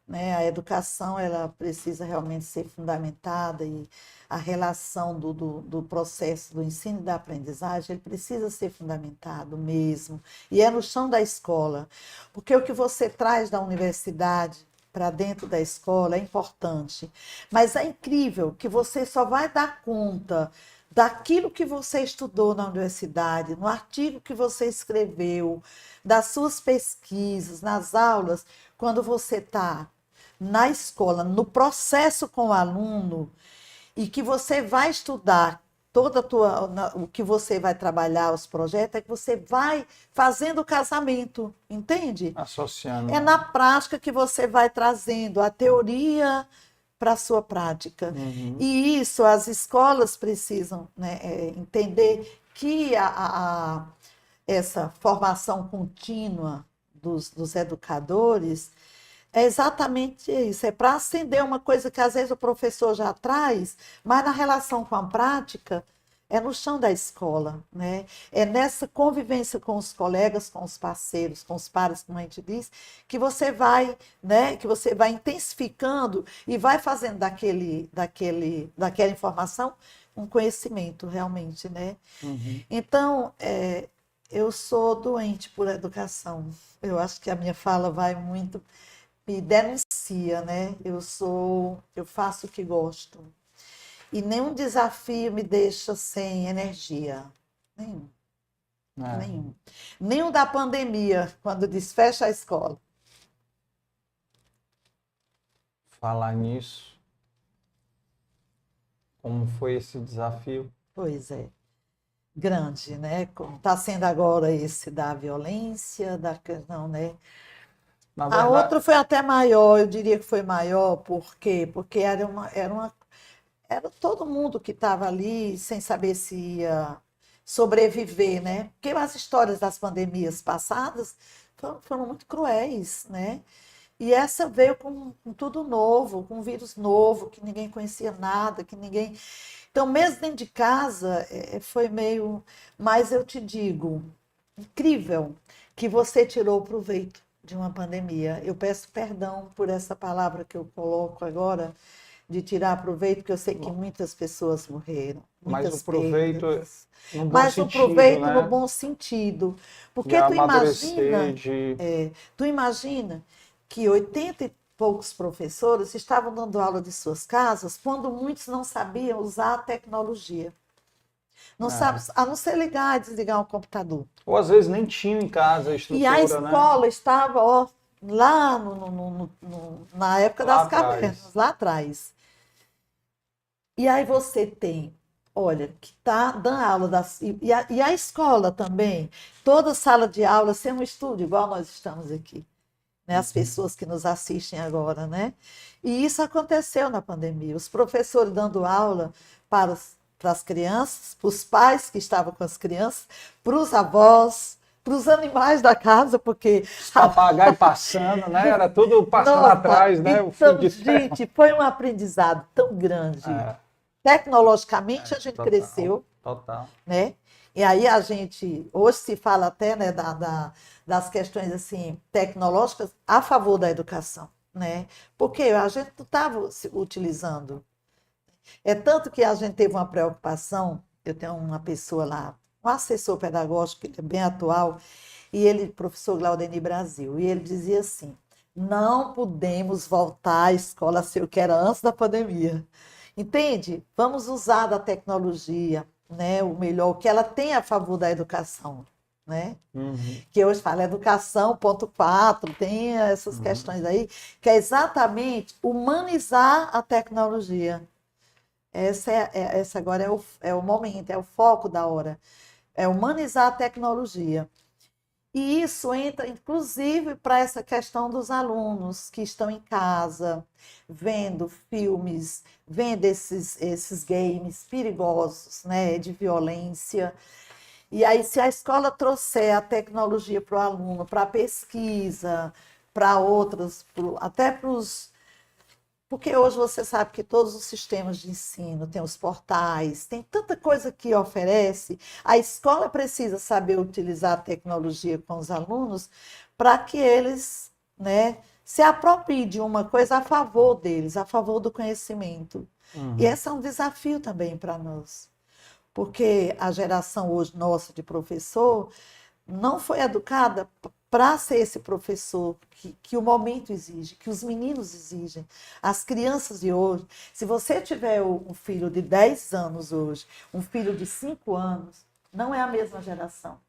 né? A educação ela precisa realmente ser fundamentada e a relação do processo do ensino e da aprendizagem ele precisa ser fundamentado mesmo. E é no chão da escola, porque o que você traz da universidade para dentro da escola é importante, mas é incrível que você só vai dar conta daquilo que você estudou na universidade, no artigo que você escreveu, das suas pesquisas, nas aulas, quando você está na escola, no processo com o aluno, e que você vai estudar o que você vai trabalhar, os projetos, é que você vai fazendo o casamento, entende? Associando. É na prática que você vai trazendo a teoria para a sua prática. Uhum. E isso as escolas precisam, né, entender que essa formação contínua dos educadores é exatamente isso, é para acender uma coisa que às vezes o professor já traz, mas na relação com a prática é no chão da escola, né? É nessa convivência com os colegas, com os parceiros, com os pares, como a gente diz, que você vai, né? Que você vai intensificando e vai fazendo daquela informação um conhecimento realmente, né? Uhum. Então, eu sou doente por educação. Eu acho que a minha fala vai muito me denuncia, né? Eu faço o que gosto. E nenhum desafio me deixa sem energia. Nenhum. Nenhum. Nem o da pandemia, quando desfecha a escola. Falar nisso, como foi esse desafio? Pois é. Grande, né? Como está sendo agora esse da violência, não, né? Na A verdade, outra foi até maior, eu diria que foi maior, por quê? Porque era todo mundo que estava ali sem saber se ia sobreviver, né? Porque as histórias das pandemias passadas foram muito cruéis, né? E essa veio com tudo novo, com um vírus novo, que ninguém conhecia nada, que ninguém. Então, mesmo dentro de casa, foi meio. Mas eu te digo, incrível que você tirou proveito de uma pandemia. Eu peço perdão por essa palavra que eu coloco agora, de tirar proveito, porque eu sei que muitas pessoas morreram, mas muitas o proveito perdas. no bom Mas o sentido, proveito no né? bom sentido. De Porque amadurecer, de... tu imagina que 80 e poucos professores estavam dando aula de suas casas quando muitos não sabiam usar a tecnologia. Não sabe, a não ser ligar e desligar um computador. Ou às vezes nem tinham em casa a E a estrutura, né? escola estava, ó, lá na época Lá das atrás. cavernas, lá atrás. E aí você tem, olha, que está dando aula, e a escola também, toda sala de aula ser um estúdio, igual nós estamos aqui, né? As pessoas que nos assistem agora, né? E isso aconteceu na pandemia. Os professores dando aula para as crianças, para os pais que estavam com as crianças, para os avós, para os animais da casa, porque Os papagaios passando, né? Era tudo passando nossa, atrás, né? O fio então, de ferro. gente, foi um aprendizado tão grande. É, Tecnologicamente a gente total, cresceu, total. né? E aí a gente, hoje se fala até, né, das questões assim tecnológicas a favor da educação, né? Porque a gente não estava utilizando. É tanto que a gente teve uma preocupação, eu tenho uma pessoa lá, um assessor pedagógico, que é bem atual, e ele, professor Glaudemir Brasil, e ele dizia assim, não podemos voltar à escola a ser o que era antes da pandemia. Entende? Vamos usar da tecnologia, né, o melhor, o que ela tem a favor da educação, né? Uhum. Que hoje fala educação, ponto 4, tem essas questões aí, que é exatamente humanizar a tecnologia. Essa agora é o momento, é o foco da hora. É humanizar a tecnologia. E isso entra, inclusive, para essa questão dos alunos que estão em casa, vendo filmes, vendo esses games perigosos, né, de violência. E aí, se a escola trouxer a tecnologia para o aluno, para a pesquisa, para outras, até para os. Porque hoje você sabe que todos os sistemas de ensino têm os portais, tem tanta coisa que oferece. A escola precisa saber utilizar a tecnologia com os alunos para que eles, né, se apropriem de uma coisa a favor deles, a favor do conhecimento. E esse é um desafio também para nós. Porque a geração hoje nossa de professor não foi educada para ser esse professor que o momento exige, que os meninos exigem, as crianças de hoje. Se você tiver um filho de 10 anos hoje, um filho de 5 anos, não é a mesma geração.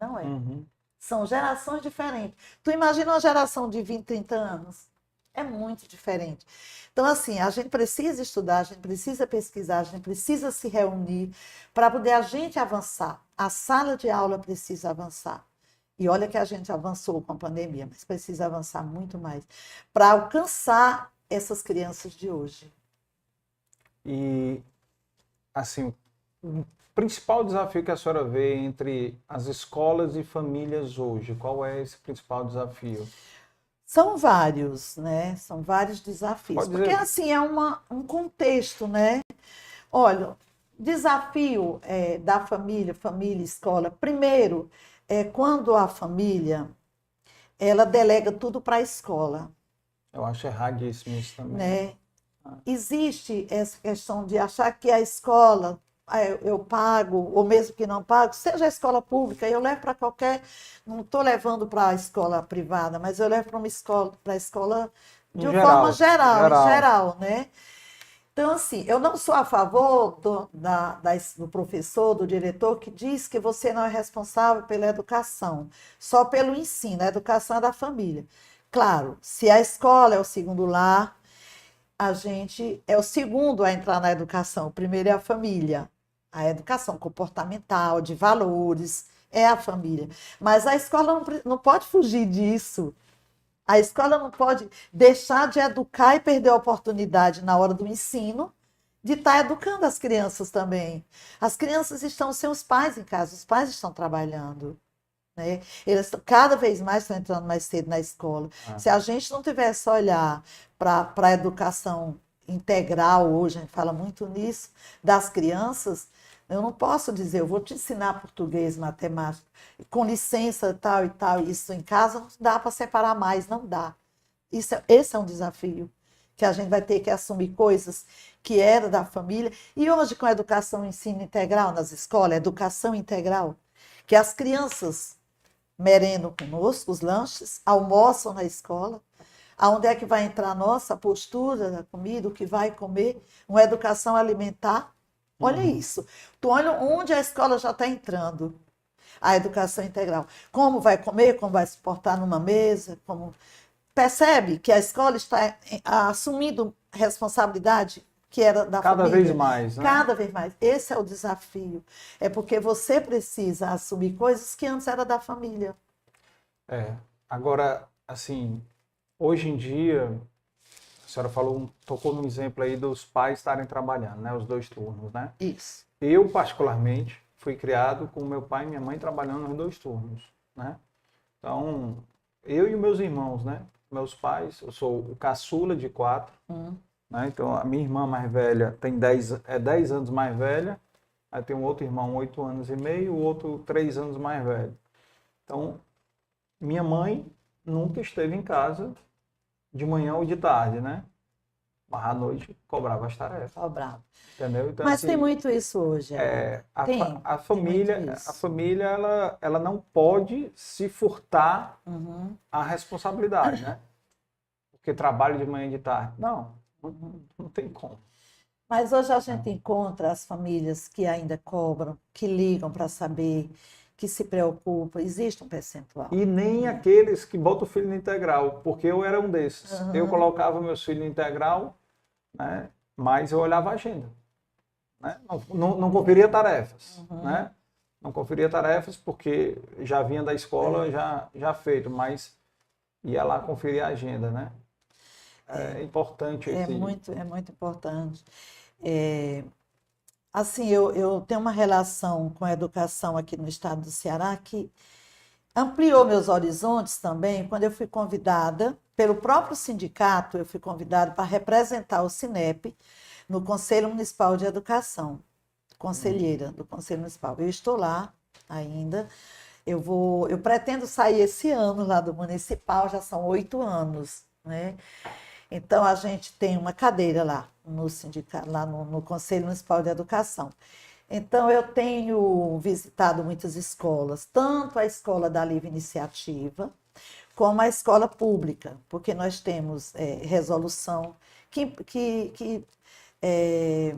Não é. Uhum. São gerações diferentes. Tu imagina uma geração de 20, 30 anos? É muito diferente. Então, assim, a gente precisa estudar, a gente precisa pesquisar, a gente precisa se reunir para poder a gente avançar. A sala de aula precisa avançar. E olha que a gente avançou com a pandemia, mas precisa avançar muito mais para alcançar essas crianças de hoje. E, assim, o principal desafio que a senhora vê entre as escolas e famílias hoje, qual é esse principal desafio? São vários, né? São vários desafios. Pode Porque, dizer. assim, é um contexto, né? Olha, desafio da família, família, escola. Primeiro, é quando a família ela delega tudo para a escola, Eu acho erradíssimo isso também. né? Existe essa questão de achar que a escola eu pago, ou mesmo que não pago, seja a escola pública, eu levo para qualquer. Não estou levando para a escola privada, mas eu levo para a escola de Em uma forma geral, geral, em geral. geral, né? Então, assim, eu não sou a favor do professor, do diretor, que diz que você não é responsável pela educação, só pelo ensino. A educação é da família. Claro, se a escola é o segundo lar, a gente é o segundo a entrar na educação. O primeiro é a família. A educação comportamental, de valores, é a família. Mas a escola não pode fugir disso. A escola não pode deixar de educar e perder a oportunidade na hora do ensino de estar educando as crianças também. As crianças estão sem os pais em casa, os pais estão trabalhando, né? Eles cada vez mais estão entrando mais cedo na escola. Se a gente não tivesse olhar para a educação integral, hoje a gente fala muito nisso, das crianças, eu não posso dizer, eu vou te ensinar português, matemática, com licença, tal e tal, isso em casa não dá para separar mais, não dá. Esse é um desafio, que a gente vai ter que assumir coisas que era da família. E hoje, com a educação e ensino integral nas escolas, educação integral, que as crianças merendam conosco os lanches, almoçam na escola, aonde é que vai entrar a nossa postura da comida, o que vai comer, uma educação alimentar. Olha isso. Tu olha onde a escola já está entrando, a educação integral. Como vai comer, como vai se portar numa mesa, como... Percebe que a escola está assumindo responsabilidade que era da Cada família? vez mais, né? Cada vez mais. Esse é o desafio. É porque você precisa assumir coisas que antes era da família. É. Agora, assim, hoje em dia, a senhora falou, tocou no exemplo aí dos pais estarem trabalhando, né? Os 2 turnos, né? Isso. Eu, particularmente, fui criado com meu pai e minha mãe trabalhando nos 2 turnos, né? Então, eu e meus irmãos, né? Meus pais, eu sou o caçula de 4, né? Então, a minha irmã mais velha é 10 anos mais velha, aí tem um outro irmão 8 anos e meio, o outro 3 anos mais velho. Então, minha mãe nunca esteve em casa de manhã ou de tarde, né? Mas à noite cobrava as tarefas, Bravo. entendeu? Então, Mas assim, tem muito isso hoje. Tem a muito família, isso. ela não pode se furtar Uhum. a responsabilidade, né? Porque trabalho de manhã e de tarde. Não tem como. Mas hoje a gente encontra as famílias que ainda cobram, que ligam para saber, que se preocupam. Existe um percentual. E nem aqueles que botam o filho no integral, porque eu era um desses. Eu colocava meus filhos no integral, né? Mas eu olhava a agenda. Né? Não conferia tarefas, né? Não conferia tarefas porque já vinha da escola já feito, mas ia lá conferir a agenda, né? É importante É esse... muito importante. Assim, eu tenho uma relação com a educação aqui no estado do Ceará que ampliou meus horizontes também quando eu fui convidada, pelo próprio sindicato, eu fui convidada para representar o Sinep no Conselho Municipal de Educação, conselheira do Conselho Municipal. Eu estou lá ainda. Eu pretendo sair esse ano lá do municipal, já são 8 anos, né? Então a gente tem uma cadeira lá no sindicato, lá no Conselho Municipal de Educação. Então eu tenho visitado muitas escolas, tanto a escola da Livre Iniciativa, como a escola pública, porque nós temos resolução que, é,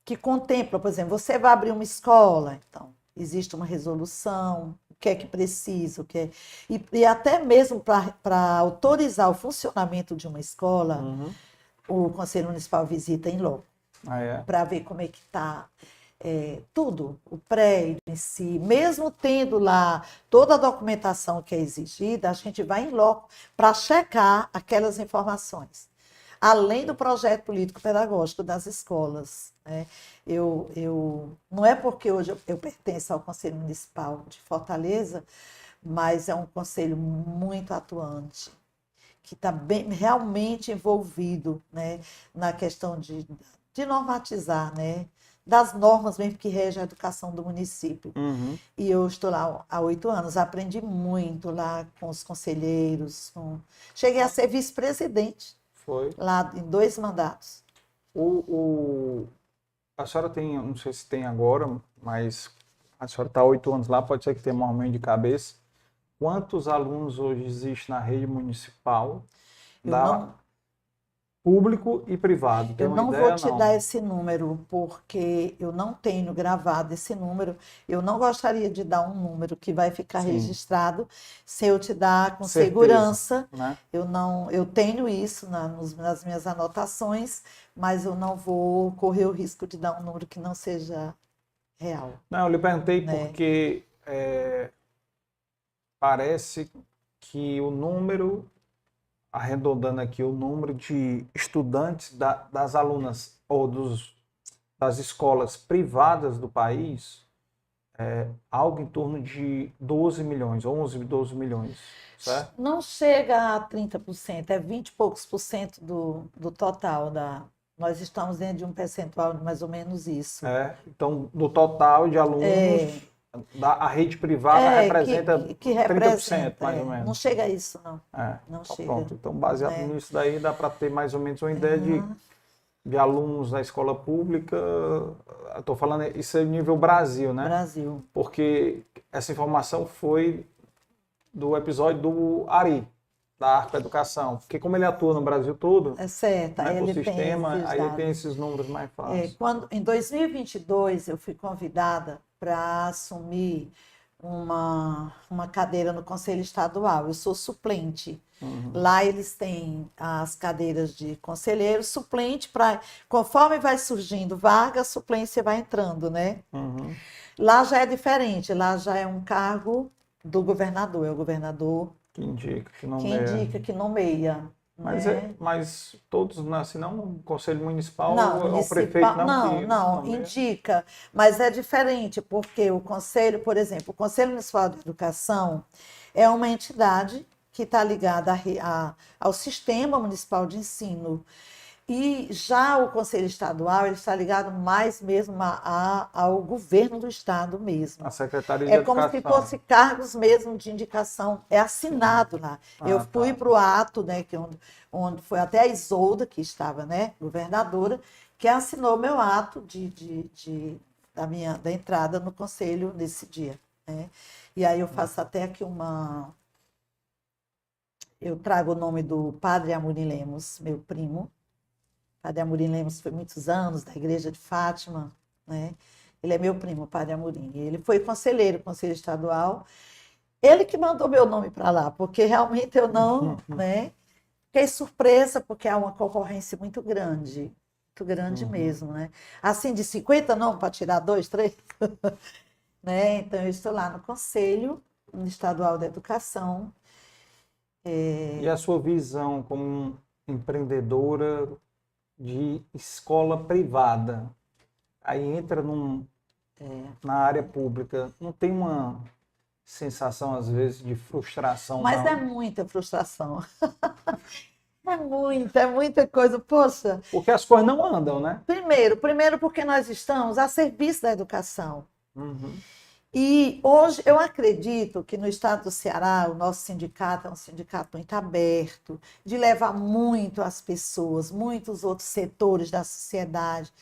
que contempla, por exemplo, você vai abrir uma escola, então existe uma resolução, o que é que precisa, e até mesmo para autorizar o funcionamento de uma escola, o Conselho Municipal visita em loco, para ver como é que está tudo, o prédio em si, mesmo tendo lá toda a documentação que é exigida, a gente vai em loco para checar aquelas informações. Além do projeto político-pedagógico das escolas, né? Não é porque hoje eu pertenço ao Conselho Municipal de Fortaleza, mas é um conselho muito atuante, que está realmente envolvido, né, na questão de normatizar, né, das normas mesmo que regem a educação do município. E eu estou lá há 8 anos, aprendi muito lá com os conselheiros, cheguei a ser vice-presidente. Foi. Lá em 2 mandatos. A senhora tem, não sei se tem agora, mas a senhora está há 8 anos lá, pode ser que tenha um momento de cabeça. Quantos alunos hoje existem na rede municipal, público e privado? Tem eu uma não ideia, vou te dar esse número, porque eu não tenho gravado esse número. Eu não gostaria de dar um número que vai ficar registrado sem eu te dar com segurança. Né? Eu tenho isso nas minhas anotações, mas eu não vou correr o risco de dar um número que não seja real. Não, eu lhe perguntei porque parece que o número, arredondando aqui, o número de estudantes das alunas ou das escolas privadas do país é algo em torno de 12 milhões, 11, 12 milhões, certo? Não chega a 30%, é 20 e poucos por cento do total Nós estamos dentro de um percentual de mais ou menos isso. Então, do total de alunos, a rede privada representa 30%, mais ou menos. Não chega a isso, não. Não então, chega. Pronto. Então, baseado nisso daí, dá para ter mais ou menos uma ideia de alunos da escola pública. Estou falando, isso é nível Brasil, né? Brasil. Porque essa informação foi do episódio do Ari, da Arco Educação, porque como ele atua no Brasil todo, certo, né, ele sistema, aí ele tem esses números mais fáceis. Em 2022, eu fui convidada para assumir uma cadeira no Conselho Estadual. Eu sou suplente. Lá eles têm as cadeiras de conselheiro, suplente, conforme vai surgindo vaga, a suplência vai entrando, né? Lá já é diferente, lá já é um cargo do governador, é o governador que indica, que nomeia. Mas todos, assim, não o Conselho Municipal não, ou o prefeito não, indica, mas é diferente, porque o Conselho, por exemplo, o Conselho Municipal de Educação é uma entidade que está ligada ao Sistema Municipal de Ensino. E já o Conselho Estadual, ele está ligado mais mesmo ao governo do estado mesmo. A Secretaria de Educação. É como se fosse cargos mesmo de indicação, é assinado lá. Eu fui para o ato, né, onde foi até a Isolda, que estava, né, governadora, que assinou meu ato da entrada no conselho nesse dia, né? E aí eu faço até aqui eu trago o nome do Padre Amorim Lemos, meu primo. Padre Amorim Lemos foi muitos anos da Igreja de Fátima, né? Ele é meu primo, Padre Amorim. Ele foi conselheiro, conselho estadual. Ele que mandou meu nome para lá, porque realmente eu não, né? Fiquei surpresa, porque há uma concorrência muito grande mesmo, né? Assim, de 50 não, para tirar 2, 3, né? Então, eu estou lá no Conselho Estadual da Educação. E a sua visão como empreendedora de escola privada, aí entra na área pública, não tem uma sensação, às vezes, de frustração? Mas não? É muita frustração. É muita coisa. Poxa. Porque as coisas não andam, né? Primeiro porque nós estamos a serviço da educação. E hoje eu acredito que no estado do Ceará, o nosso sindicato é um sindicato muito aberto, de levar muito as pessoas, muitos outros setores da sociedade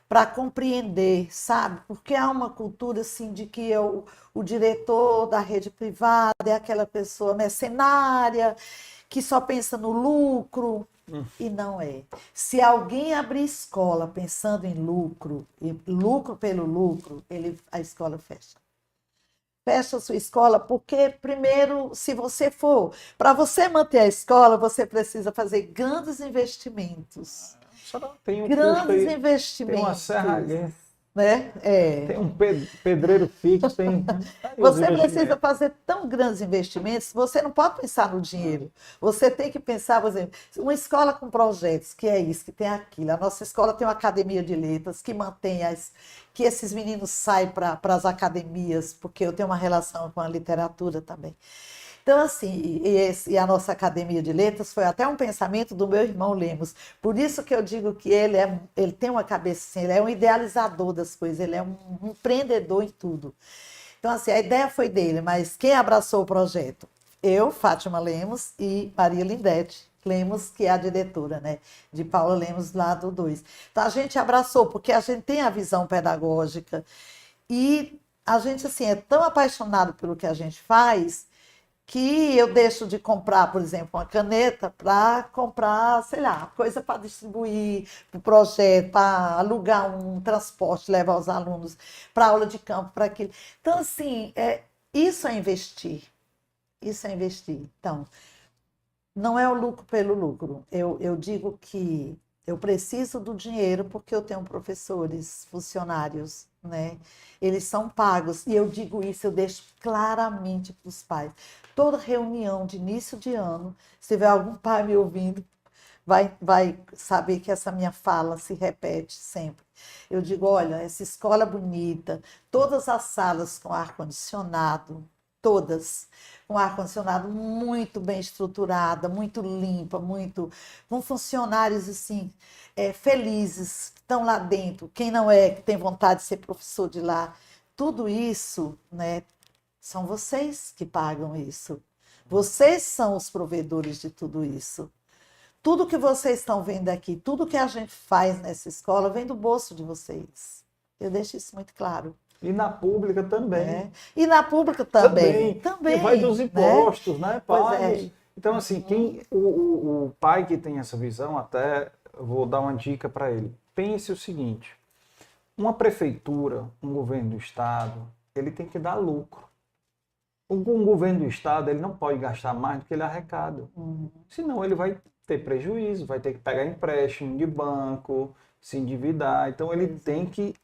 para compreender, sabe? Porque há uma cultura assim de que o diretor da rede privada é aquela pessoa mercenária que só pensa no lucro. E não é. Se alguém abrir escola pensando em lucro, e lucro pelo lucro, a escola fecha. Fecha a sua escola, porque, primeiro, se você for, para você manter a escola, você precisa fazer grandes investimentos. Só tem um custo Grandes aí, tem uma investimentos. serralheira, Né? tem um pedreiro fixo, tem aí os Você precisa investimentos. fazer tão grandes investimentos, você não pode pensar no dinheiro. Você tem que pensar, por exemplo, uma escola com projetos, que é isso, que tem aquilo. A nossa escola tem uma academia de letras que mantém que esses meninos saem para as academias, porque eu tenho uma relação com a literatura também. Então, assim, e a nossa academia de letras foi até um pensamento do meu irmão Lemos. Por isso que eu digo que ele tem uma cabeça assim, ele é um idealizador das coisas, ele é um empreendedor em tudo. Então, assim, a ideia foi dele, mas quem abraçou o projeto? Eu, Fátima Lemos e Maria Lindete Lemos, que é a diretora, né, de Paula Lemos, lá do 2. Então, a gente abraçou, porque a gente tem a visão pedagógica e a gente, assim, é tão apaixonado pelo que a gente faz que eu deixo de comprar, por exemplo, uma caneta para comprar, sei lá, coisa para distribuir para o projeto, para alugar um transporte, levar os alunos para aula de campo, para aquilo. Então, assim, isso é investir. Isso é investir. Então, não é o lucro pelo lucro. Eu digo que eu preciso do dinheiro porque eu tenho professores, funcionários, né? Eles são pagos. E eu digo isso, eu deixo claramente para os pais. Toda reunião de início de ano, se tiver algum pai me ouvindo, vai saber que essa minha fala se repete sempre. Eu digo, olha, essa escola bonita, todas as salas com ar-condicionado, todas com ar-condicionado muito bem estruturada, muito limpa, com funcionários assim, felizes, que estão lá dentro, quem não é, que tem vontade de ser professor de lá, tudo isso, né, são vocês que pagam isso. Vocês são os provedores de tudo isso. Tudo que vocês estão vendo aqui, tudo que a gente faz nessa escola vem do bolso de vocês. Eu deixo isso muito claro. E na pública também. Né? E na pública também. Que vai dos impostos, né? Pagos. Então, assim, o pai que tem essa visão, até eu vou dar uma dica para ele. Pense o seguinte: uma prefeitura, um governo do estado, ele tem que dar lucro. Um governo do estado, ele não pode gastar mais do que ele arrecada. Senão ele vai ter prejuízo, vai ter que pegar empréstimo de banco, se endividar. Então ele tem que,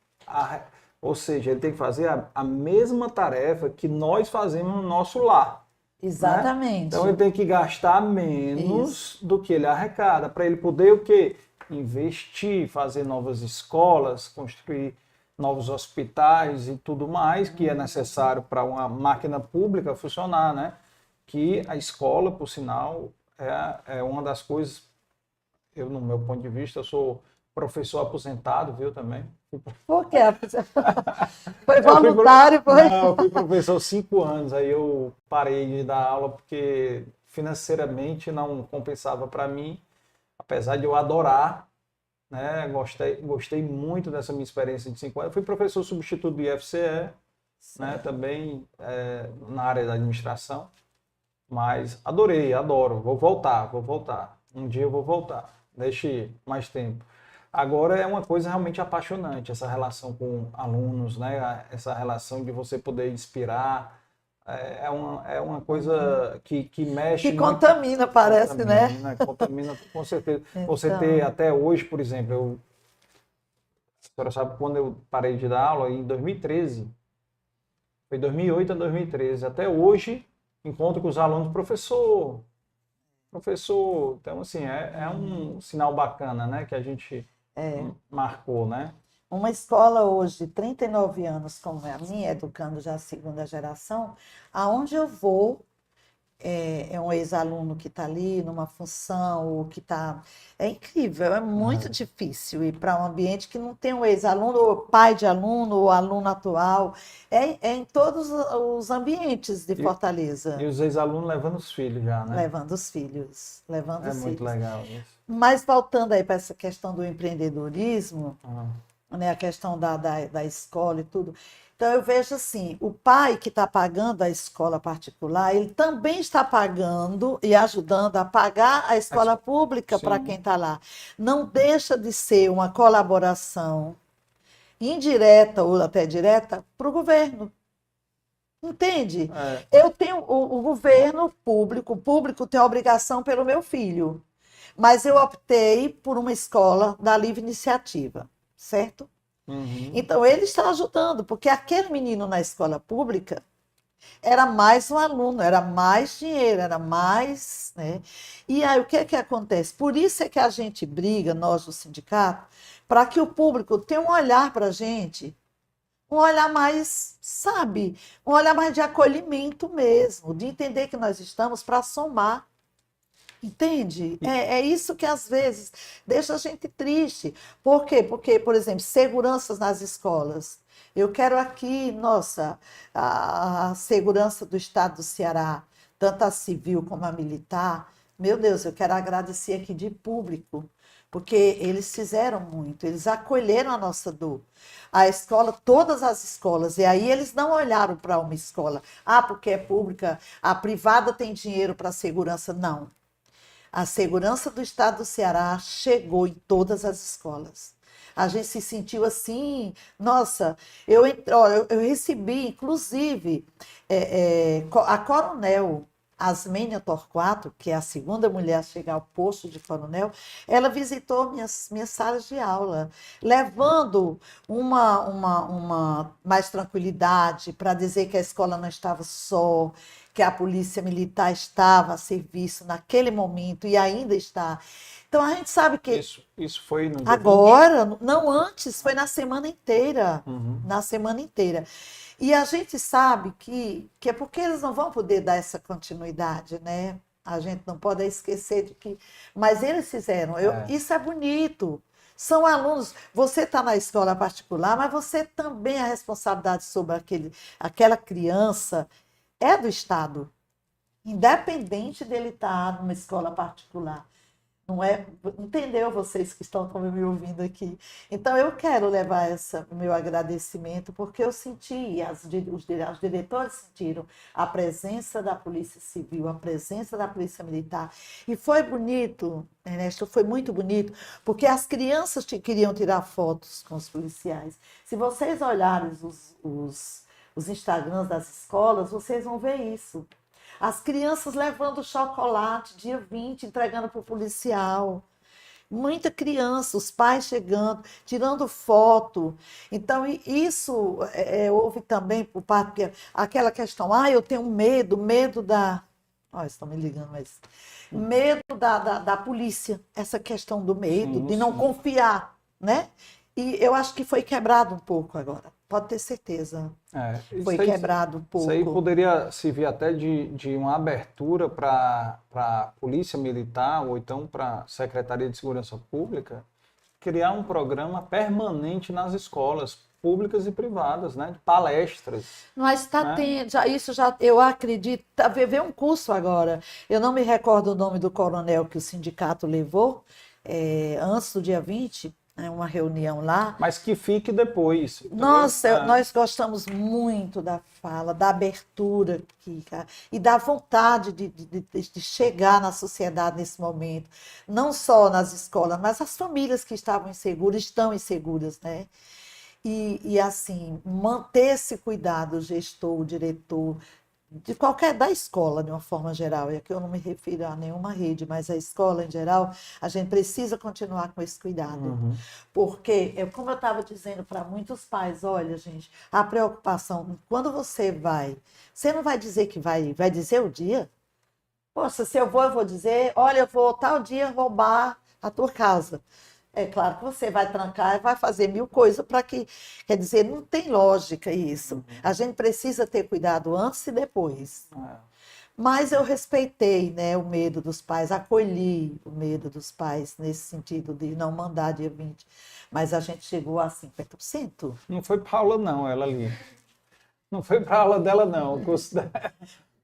ou seja, ele tem que fazer a mesma tarefa que nós fazemos no nosso lar. Exatamente. Né? Então ele tem que gastar menos do que ele arrecada, para ele poder o quê? Investir, fazer novas escolas, construir novos hospitais e tudo mais que é necessário para uma máquina pública funcionar, né? Que a escola, por sinal, é uma das coisas. Eu, no meu ponto de vista, eu sou professor aposentado, viu, também. Por quê? Foi voluntário, foi? Não, eu fui professor 5 anos, aí eu parei de dar aula porque financeiramente não compensava para mim, apesar de eu adorar, né? Gostei muito dessa minha experiência de 5 anos. Eu fui professor substituto do IFCE, né? Também na área da administração, mas adoro, vou voltar. Um dia eu vou voltar, deixe mais tempo. Agora é uma coisa realmente apaixonante, essa relação com alunos, né? Essa relação de você poder inspirar, é uma coisa que mexe Que muito. Contamina, parece, né? Contamina, com certeza. Então... Você ter até hoje, por exemplo, a senhora sabe quando eu parei de dar aula, em 2013, foi 2008 a 2013, até hoje, encontro com os alunos, professor, então assim, é um sinal bacana, né, que a gente marcou, né? Uma escola hoje de 39 anos, como é a minha, educando já a segunda geração, aonde eu vou, é um ex-aluno que está ali numa função, ou que está... É incrível, é muito difícil ir para um ambiente que não tem um ex-aluno, ou pai de aluno, ou aluno atual. É em todos os ambientes de Fortaleza. E os ex-alunos levando os filhos já, né? Levando os filhos. É muito legal isso. Mas voltando aí para essa questão do empreendedorismo, né, a questão da escola e tudo. Então, eu vejo assim, o pai que está pagando a escola particular, ele também está pagando e ajudando a pagar a escola pública para quem Sim. está lá. Não deixa de ser uma colaboração indireta ou até direta para o governo. Entende? É, Eu tenho o governo público, o público tem a obrigação pelo meu filho, mas eu optei por uma escola da livre iniciativa, certo? uhum. Então ele está ajudando, porque aquele menino na escola pública era mais um aluno, era mais dinheiro, era mais, né? E aí o que é que acontece? Por isso é que a gente briga, nós do sindicato, para que o público tenha um olhar para a gente, um olhar mais, sabe, um olhar mais de acolhimento mesmo, de entender que nós estamos para somar. Entende? É isso que às vezes deixa a gente triste. Por quê? Porque, por exemplo, seguranças nas escolas. Eu quero aqui, nossa, a segurança do estado do Ceará, tanto a civil como a militar. Meu Deus, eu quero agradecer aqui de público, porque eles fizeram muito, eles acolheram a nossa dor. A escola, todas as escolas, e aí eles não olharam para uma escola, porque é pública, a privada tem dinheiro para segurança. Não. A segurança do estado do Ceará chegou em todas as escolas. A gente se sentiu assim, nossa, eu recebi, inclusive, a coronel Asmênia Torquato, que é a segunda mulher a chegar ao posto de coronel, ela visitou minhas salas de aula, levando uma mais tranquilidade para dizer que a escola não estava só, que a polícia militar estava a serviço naquele momento e ainda está. Então a gente sabe que Isso foi no dia 20? agora, não antes, foi na semana inteira. Uhum. Na semana inteira. E a gente sabe que é porque eles não vão poder dar essa continuidade, né? A gente não pode esquecer de que. Mas eles fizeram. Isso é bonito. São alunos. Você está na escola particular, mas você também a responsabilidade sobre aquela criança é do Estado, independente dele estar numa escola particular. Não é? Entendeu vocês que estão me ouvindo aqui? Então, eu quero levar o meu agradecimento, porque eu senti, os diretores sentiram a presença da Polícia Civil, a presença da Polícia Militar. E foi bonito, Ernesto, foi muito bonito, porque as crianças queriam tirar fotos com os policiais. Se vocês olharem os Instagrams das escolas, vocês vão ver isso. As crianças levando chocolate, dia 20, entregando para o policial. Muita criança, os pais chegando, tirando foto. Então, isso houve também por parte, aquela questão, eu tenho medo da. Estão me ligando, mas. Medo da polícia, essa questão do medo, Sim, de não sim. confiar, né? E eu acho que foi quebrado um pouco agora, pode ter certeza. Foi quebrado um Isso aí pouco. poderia servir até de uma abertura para a Polícia Militar ou então para a Secretaria de Segurança Pública criar um programa permanente nas escolas públicas e privadas, né? De palestras. Mas está né? tendo, eu acredito, veio um curso agora, eu não me recordo o nome do coronel que o sindicato levou, antes do dia 20, uma reunião lá. Mas que fique depois. Entendeu? Nossa, nós gostamos muito da fala, da abertura aqui, cara, e da vontade de chegar na sociedade nesse momento. Não só nas escolas, mas as famílias que estavam inseguras, estão inseguras, né? E assim, manter esse cuidado, o gestor, o diretor, da escola, de uma forma geral, e aqui eu não me refiro a nenhuma rede, mas a escola em geral, a gente precisa continuar com esse cuidado. Uhum. Porque, como eu estava dizendo para muitos pais, olha, gente, a preocupação, quando você não vai dizer que vai dizer o dia? Poxa, se eu vou dizer, olha, eu vou tal dia roubar a tua casa. É claro que você vai trancar e vai fazer mil coisas para que. Quer dizer, não tem lógica isso. A gente precisa ter cuidado antes e depois. Mas eu respeitei, né, o medo dos pais, acolhi o medo dos pais nesse sentido de não mandar dia 20. Mas a gente chegou a 50%. Não foi para aula, não, ela ali. Não foi para aula dela, não. O curso dela.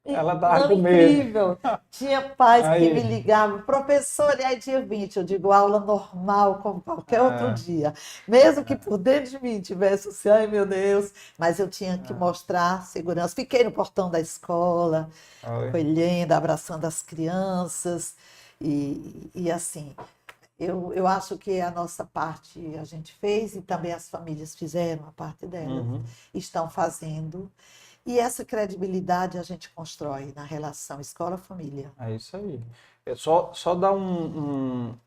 Ela estava Não, com medo. incrível. Tinha pais que Aí, me ligavam, professor, e aí dia 20 eu digo aula normal, como qualquer outro é, dia. Mesmo que por dentro de mim tivesse assim, ai meu Deus, mas eu tinha que mostrar segurança. Fiquei no portão da escola, oi. acolhendo, abraçando as crianças, e assim, eu acho que a nossa parte a gente fez, e também as famílias fizeram a parte delas, Uhum. estão fazendo. E essa credibilidade a gente constrói na relação escola-família. É isso aí. É só dar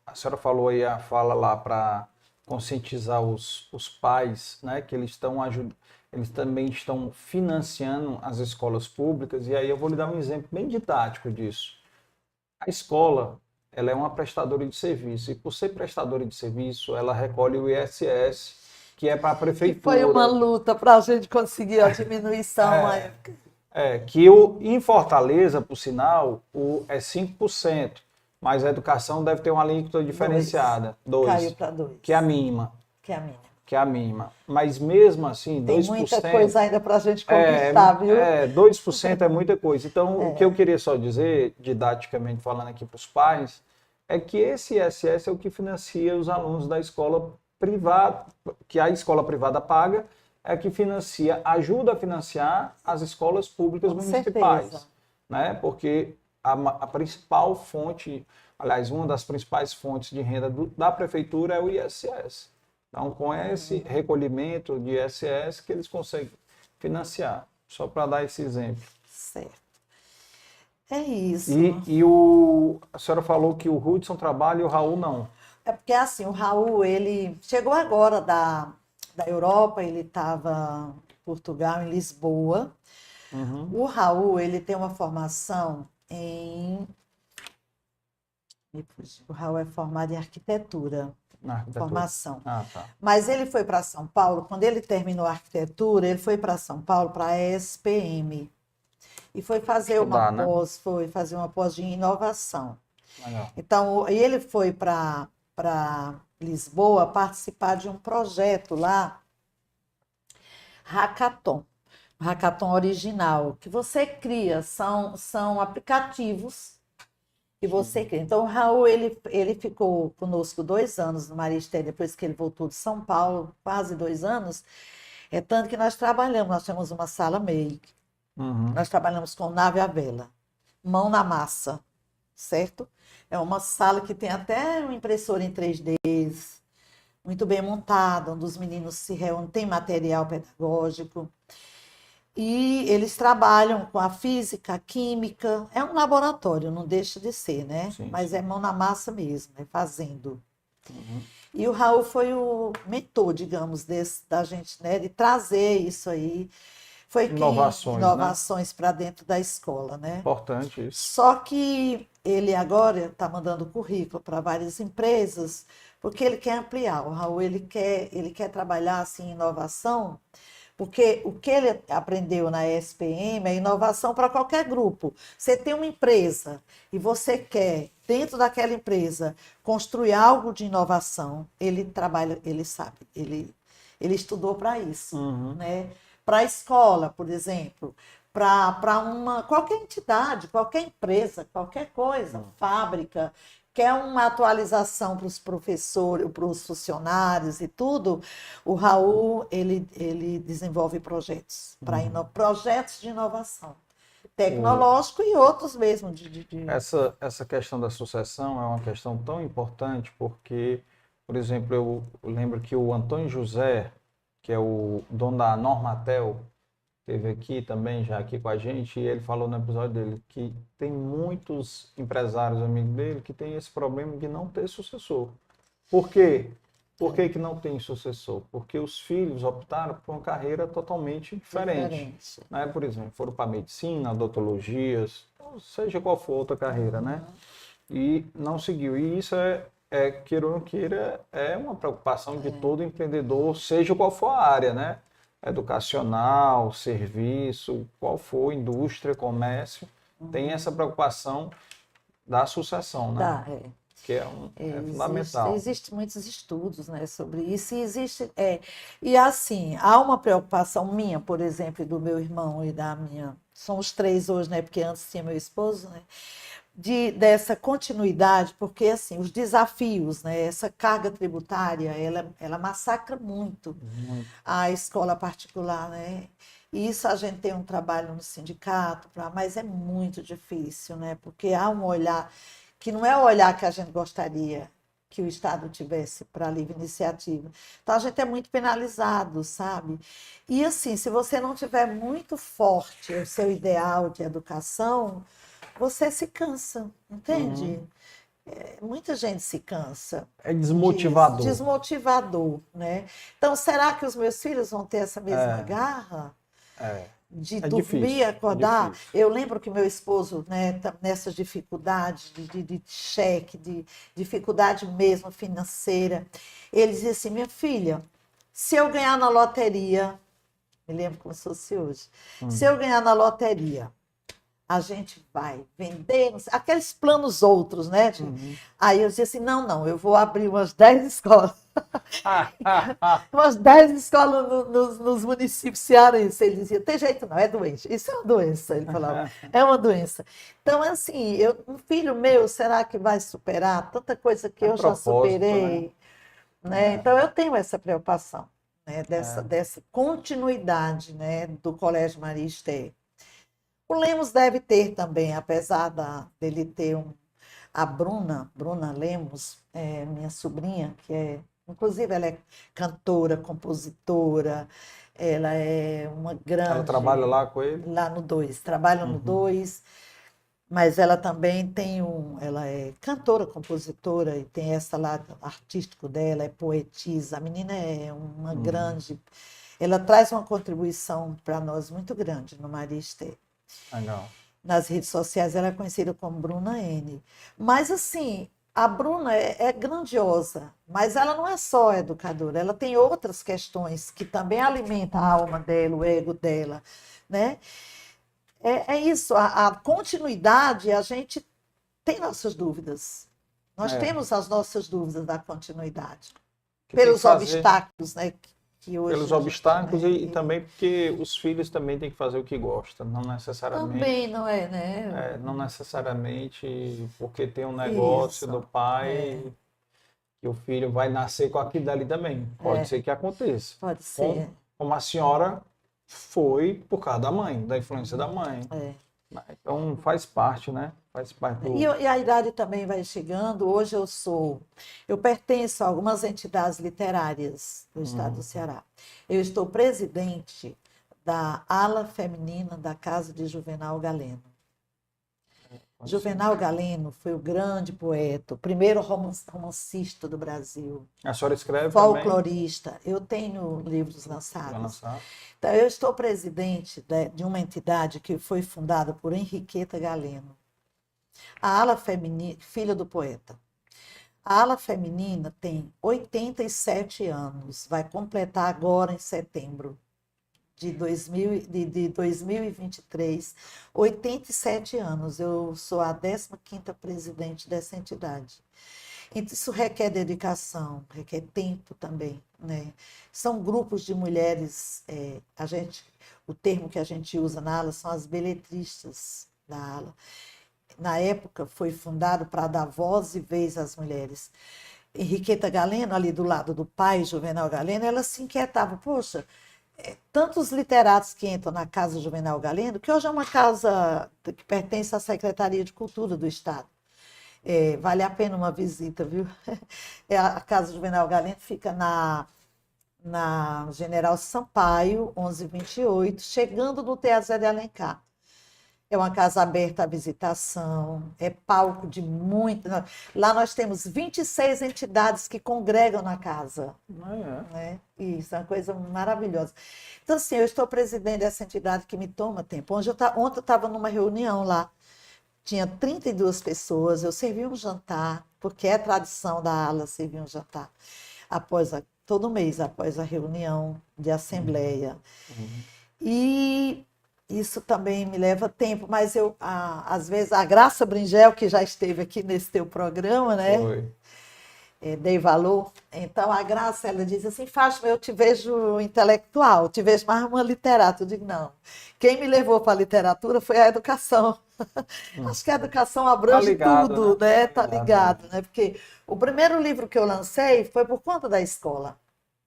a senhora falou aí a fala lá para conscientizar os pais, né, que eles estão ajudando, eles também estão financiando as escolas públicas, e aí eu vou lhe dar um exemplo bem didático disso. A escola, ela é uma prestadora de serviço, e por ser prestadora de serviço, ela recolhe o ISS, que é para a Que foi uma prefeitura. luta para a gente conseguir a diminuição. É, que em Fortaleza, por sinal, é 5%, mas a educação deve ter uma alíquota Dois. diferenciada, Caiu 2%, para dois, que é a mínima, que é a minha. que é a mínima. Mas mesmo assim, Tem muita 2%, coisa ainda para a gente é, conquistar, viu? 2% é muita coisa. Então, o que eu É, queria só dizer, didaticamente falando aqui para os pais, é que esse ISS é o que financia os alunos da escola privada, que a escola privada paga, é que financia, ajuda a financiar as escolas públicas com certeza. municipais, né? Porque a principal fonte, aliás, uma das principais fontes de renda da prefeitura é o ISS. Então, com esse recolhimento de ISS que eles conseguem financiar, só para dar esse exemplo. Certo. É isso. A senhora falou que o Hudson trabalha e o Raul não. É porque assim, o Raul, ele chegou agora da Europa, ele estava em Portugal, em Lisboa. Uhum. O Raul, ele tem uma formação em... O Raul é formado em arquitetura, Na arquitetura. formação. Ah, tá. Mas ele foi para São Paulo, quando ele terminou a arquitetura, ele foi para São Paulo, para a SPM, e Estudar, né? foi fazer uma pós de inovação. Legal. Então, e ele foi para Lisboa participar de um projeto lá, Hackathon. Hackathon original, que você cria, são aplicativos que você cria. Então, o Raul, ele ficou conosco 2 anos no Maristé, depois que ele voltou de São Paulo, quase 2 anos. É tanto que nós temos uma sala MEI, Uhum. nós trabalhamos com nave à vela, mão na massa, certo? É uma sala que tem até uma impressora em 3D, muito bem montada, onde os meninos se reúnem, tem material pedagógico. E eles trabalham com a física, a química. É um laboratório, não deixa de ser, né? Sim, Mas é sim. mão na massa mesmo, é fazendo. Uhum. E o Raul foi o mentor, digamos, da gente, né? De trazer isso aí. Foi quem Inovações, né? inovações para dentro da escola, né? Importante isso. Só que ele agora está mandando currículo para várias empresas, porque ele quer ampliar. O Raul ele quer trabalhar assim, em inovação, porque o que ele aprendeu na SPM é inovação para qualquer grupo. Você tem uma empresa e você quer, dentro daquela empresa, construir algo de inovação, ele trabalha, ele sabe, ele estudou para isso, Uhum. né? Para a escola, por exemplo, para uma qualquer entidade, qualquer empresa, qualquer coisa, fábrica, quer uma atualização para os professores, para os funcionários e tudo, o Raul ele desenvolve projetos projetos de inovação O, tecnológico e outros mesmo essa questão da sucessão é uma questão tão importante porque, por exemplo, eu lembro que o Antônio José, que é o dono da Normatel, esteve aqui também, já aqui com a gente, e ele falou no episódio dele que tem muitos empresários amigos dele que tem esse problema de não ter sucessor. Por quê? Por que que não tem sucessor? Porque os filhos optaram por uma carreira totalmente diferente. diferentes. Né? Por exemplo, foram para medicina, odontologias, seja qual for outra carreira, né? E não seguiu. E isso queira ou não queira, é uma preocupação de todo empreendedor, seja qual for a área, né? Educacional, serviço, qual for, indústria, comércio, tem essa preocupação da sucessão, né? Tá, Que é fundamental. Existem muitos estudos, né, sobre isso, e assim, há uma preocupação minha, por exemplo, e do meu irmão e da minha somos 3 hoje, né? Porque antes tinha meu esposo, né? Dessa continuidade, porque assim, os desafios, né? Essa carga tributária, ela massacra muito a escola particular, né? E isso a gente tem um trabalho no sindicato, mas é muito difícil, né? Porque há um olhar que não é o olhar que a gente gostaria que o Estado tivesse para a livre iniciativa. Então a gente é muito penalizado, sabe? E assim, se você não tiver muito forte o seu ideal de educação, você se cansa, entende? Muita gente se cansa. É desmotivador. Desmotivador, né? Então, será que os meus filhos vão ter essa mesma garra? É. De É dormir, difícil, acordar. é difícil. Eu lembro que meu esposo, né, nessas dificuldades de cheque, de dificuldade mesmo financeira, ele dizia assim: minha filha, se eu ganhar na loteria, me lembro como se fosse hoje, se eu ganhar na loteria, a gente vai vender, aqueles planos outros, né? Aí eu dizia assim: não, eu vou abrir umas 10 escolas. Umas 10 escolas nos municípios cearenses. Ele dizia: tem jeito não, é doença. Isso é uma doença, ele falava. É uma doença. Então, assim, um filho meu, será que vai superar tanta coisa que eu já superei? Né? Então, eu tenho essa preocupação, né? Dessa continuidade, né? Do Colégio Maria Esther. O Lemos deve ter também, apesar dele ter a Bruna Lemos, minha sobrinha, inclusive ela é cantora, compositora, ela é uma grande... Ela trabalha lá com ele? Lá no 2, trabalha no 2, mas ela também ela é cantora, compositora, e tem essa lado artístico dela, é poetisa, a menina é uma grande... Ela traz uma contribuição para nós muito grande no Maria Esther. Legal. Nas redes sociais ela é conhecida como Bruna N. Mas assim, a Bruna é grandiosa, mas ela não é só educadora, ela tem outras questões que também alimentam a alma dela, o ego dela, né? É isso, a continuidade, a gente tem nossas dúvidas. Nós temos as nossas dúvidas da continuidade. Pelos obstáculos, né? Pelos obstáculos e também porque os filhos também têm que fazer o que gostam, não necessariamente. Também não é, né? Não necessariamente porque tem um negócio do pai que o filho vai nascer com aquilo dali também. Pode ser que aconteça. Pode ser. Como a senhora foi por causa da mãe, da influência da mãe. Então faz parte, né? Faz parte do... E a idade também vai chegando. Hoje eu pertenço a algumas entidades literárias do estado do Ceará. Eu estou presidente da ala feminina da Casa de Juvenal Galeno. Juvenal Galeno foi o grande poeta, o primeiro romancista do Brasil. A senhora escreve folclorista. Também? Eu tenho livros lançados. Então, eu estou presidente de uma entidade que foi fundada por Henriqueta Galeno. A ala feminina, filha do poeta. A ala feminina tem 87 anos, vai completar agora em setembro de 2023, 87 anos. Eu sou a 15ª presidente dessa entidade. Então, isso requer dedicação, requer tempo também, né? São grupos de mulheres, o termo que a gente usa na ala são as beletristas da ala. Na época, foi fundado para dar voz e vez às mulheres. Henriqueta Galeno, ali do lado do pai, Juvenal Galeno, ela se inquietava: poxa, tantos literatos que entram na Casa Juvenal Galeno, que hoje é uma casa que pertence à Secretaria de Cultura do Estado. Vale a pena uma visita, viu? A Casa Juvenal Galeno fica na General Sampaio, 1128, chegando no Teatro Zé de Alencar. É uma casa aberta à visitação, é palco de muito... Lá nós temos 26 entidades que congregam na casa. Né? Isso é uma coisa maravilhosa. Então, assim, eu estou presidente dessa entidade que me toma tempo. Ontem eu estava numa reunião lá, tinha 32 pessoas, eu servi um jantar, porque é tradição da ala servir um jantar, todo mês, após a reunião de assembleia. E... isso também me leva tempo, mas às vezes, a Graça Bringel, que já esteve aqui nesse teu programa, né? dei valor. Então, a Graça, ela diz assim, Fátima, eu te vejo intelectual, te vejo mais uma literata. Eu digo, não. Quem me levou para a literatura foi a educação. Acho que a educação Tá abrange ligado, tudo, né? né? Tá Tá ligado. ligado, né? Porque o primeiro livro que eu lancei foi por conta da escola,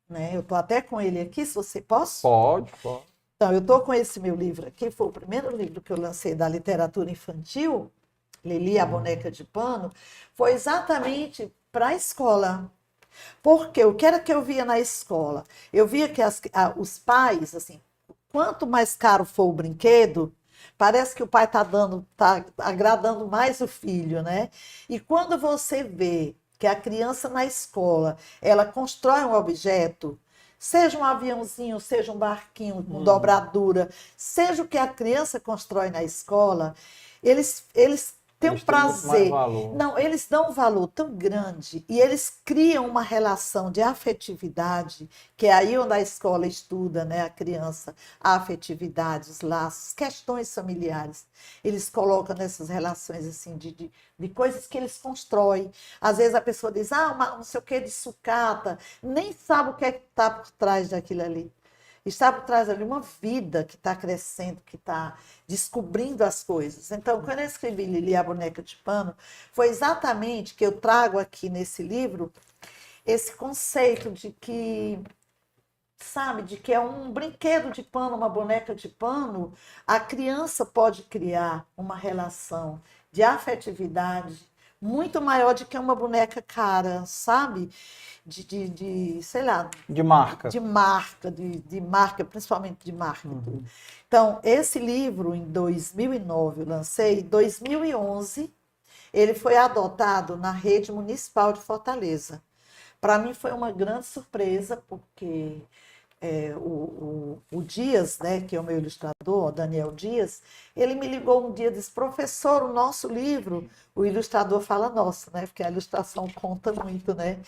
né? Eu tô até com ele aqui, se você posso. Pode, pode. Então, eu tô com esse meu livro aqui, foi o primeiro livro que eu lancei da literatura infantil, Lili, a Boneca de Pano, foi exatamente para a escola. Porque o que era que eu via na escola? Eu via que os pais, assim, quanto mais caro for o brinquedo, parece que o pai tá agradando mais o filho, né? E quando você vê que a criança na escola, ela constrói um objeto, seja um aviãozinho, seja um barquinho com dobradura, seja o que a criança constrói na escola, eles têm um Eles têm muito mais prazer. valor. Não, eles dão um valor tão grande e eles criam uma relação de afetividade, que é aí onde a escola estuda, né, a criança, a afetividade, os laços, questões familiares. Eles colocam nessas relações assim de coisas que eles constroem. Às vezes a pessoa diz, não sei o que de sucata, nem sabe o que é que está por trás daquilo ali. Está por trás ali uma vida que está crescendo, que está descobrindo as coisas. Então, quando eu escrevi Lili, a Boneca de Pano, foi exatamente que eu trago aqui nesse livro esse conceito de que, sabe, de que é um brinquedo de pano, uma boneca de pano, a criança pode criar uma relação de afetividade muito maior do que uma boneca cara, sabe? Sei lá, De marca. de marca, principalmente de marketing. Então, esse livro, em 2009, eu lancei, em 2011, ele foi adotado na rede municipal de Fortaleza. Para mim foi uma grande surpresa, porque o Dias, né, que é o meu ilustrador, o Daniel Dias, ele me ligou um dia e disse, professor, o nosso livro, o ilustrador fala nosso, né, porque a ilustração conta muito, né?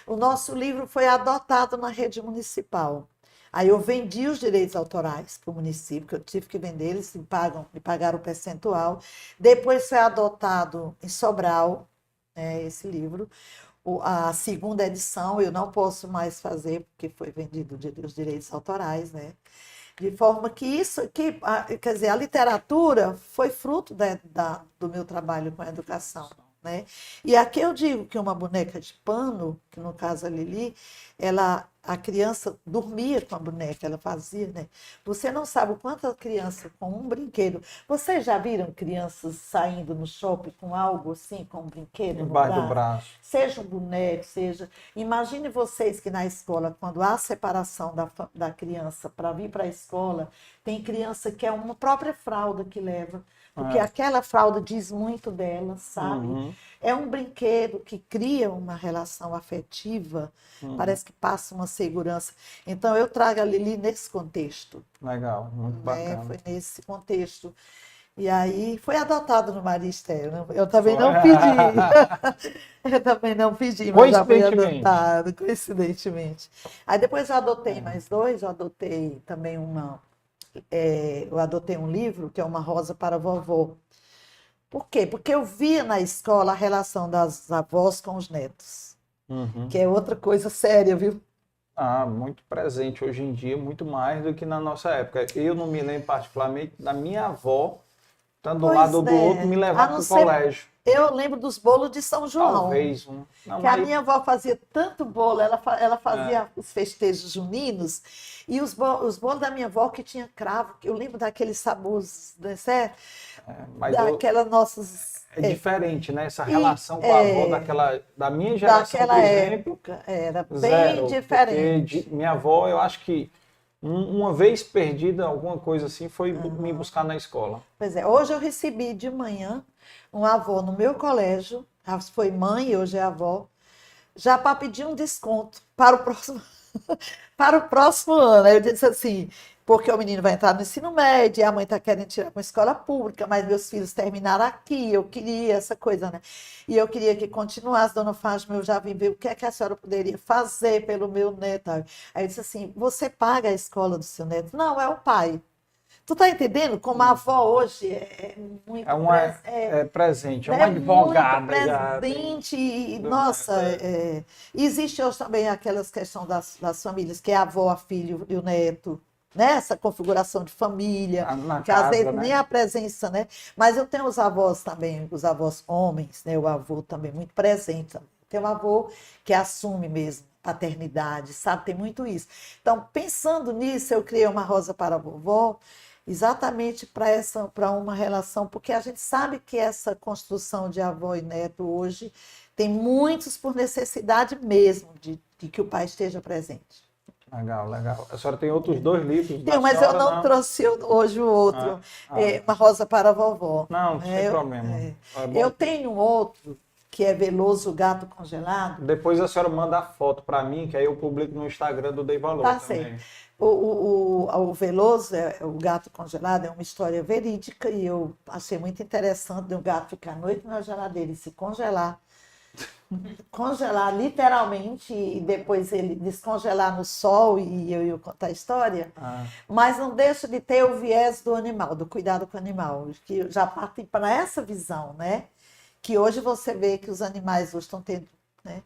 O nosso livro foi adotado na rede municipal. Aí eu vendi os direitos autorais para o município, que eu tive que vender, eles me pagaram o percentual. Depois foi adotado em Sobral, né, esse livro. A segunda edição eu não posso mais fazer, porque foi vendido os direitos autorais, né? De forma que quer dizer, a literatura foi fruto do meu trabalho com a educação, né? E aqui eu digo que uma boneca de pano, que no caso a Lili, a criança dormia com a boneca, ela fazia, né? Você não sabe o quanto a criança com um brinquedo. Vocês já viram crianças saindo no shopping com algo assim, com um brinquedo no Embaixo do braço? braço. Seja um boneco, seja. Imagine vocês que na escola, quando há separação da criança para vir para a escola, tem criança que é uma própria fralda que leva, porque aquela fralda diz muito dela, sabe? É um brinquedo que cria uma relação afetiva, parece que passa uma segurança. Então, eu trago a Lili nesse contexto. Legal, muito bacana. Foi nesse contexto. E aí foi adotado no Maristério. Eu também não pedi. Eu também não pedi, mas já foi adotado, coincidentemente. Aí depois eu adotei mais dois, eu adotei também eu adotei um livro que é Uma Rosa para a Vovó. Por quê? Porque eu via na escola a relação das avós com os netos, que é outra coisa séria, viu? Muito presente hoje em dia, muito mais do que na nossa época. Eu não me lembro particularmente da minha avó, estando do lado do outro, me levar para o colégio. Eu lembro dos bolos de São João. Talvez um. Não, que a minha avó fazia tanto bolo, ela fazia os festejos juninos, e os bolos da minha avó que tinha cravo, eu lembro daqueles sabores, né, daquelas nossas... É diferente, né? Essa relação com a avó da minha geração, daquela por exemplo, época, era bem zero, diferente. minha avó, eu acho que uma vez perdida, alguma coisa assim, foi me buscar na escola. Pois é, hoje eu recebi de manhã um avô no meu colégio, foi mãe e hoje é avó, já para pedir um desconto para o próximo, para o próximo ano. Aí eu disse assim, porque o menino vai entrar no ensino médio, e a mãe está querendo tirar para uma escola pública, mas meus filhos terminaram aqui, eu queria essa coisa, né? E eu queria que continuasse, dona Fátima, eu já vim ver o que é que a senhora poderia fazer pelo meu neto. Aí eu disse assim, você paga a escola do seu neto? Não, é o pai. Tu tá entendendo como a avó hoje é muito presente, é é uma muito advogada já. presente e, nossa, existe hoje também aquelas questões das famílias, que é a avó, a filho e o neto, né? Essa configuração de família, Na que às casa, vezes né? nem a presença, né? Mas eu tenho os avós também, os avós homens, né? O avô também muito presente. Tem um avô que assume mesmo paternidade, sabe? Tem muito isso. Então, pensando nisso, eu criei uma Rosa para a Vovó, exatamente para uma relação, porque a gente sabe que essa construção de avó e neto hoje tem muitos por necessidade mesmo de que o pai esteja presente. Legal, legal. A senhora tem outros 2 livros da Tem, mas eu senhora, não trouxe hoje o outro, Ah, Uma Rosa para a Vovó. não, sem problema. É bom. Eu tenho um outro, que é Veloso Gato Congelado. Depois a senhora manda a foto para mim, que aí eu publico no Instagram do Dei Valor Tá também. certo. O Veloso, o gato congelado, é uma história verídica e eu achei muito interessante de um gato ficar a noite na geladeira e se congelar. Congelar literalmente e depois ele descongelar no sol e eu ia contar a história. Mas não deixa de ter o viés do animal, do cuidado com o animal, que eu já parti para essa visão, né? Que hoje você vê que os animais hoje estão tendo, né?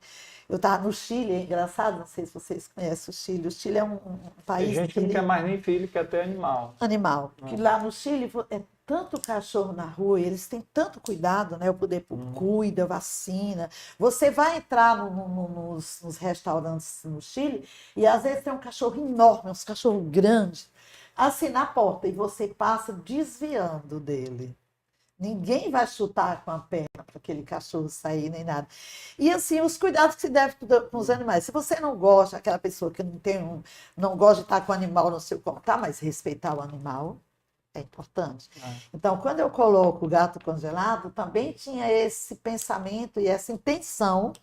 Eu estava no Chile, é engraçado, não sei se vocês conhecem o Chile. O Chile é um país Tem gente que não quer mais nem filho, quer ter animal. Animal. Que lá no Chile é tanto cachorro na rua, eles têm tanto cuidado, né? O poder público cuida, vacina. Você vai entrar nos restaurantes no Chile e às vezes tem um cachorro enorme, uns cachorros grandes, assim na porta, e você passa desviando dele. Ninguém vai chutar com a perna para aquele cachorro sair, nem nada. E assim, os cuidados que se deve com os animais. Se você não gosta, aquela pessoa que não gosta de estar com o animal no seu colo, tá, mas respeitar o animal é importante. Então, quando eu coloco o gato congelado, também tinha esse pensamento e essa intenção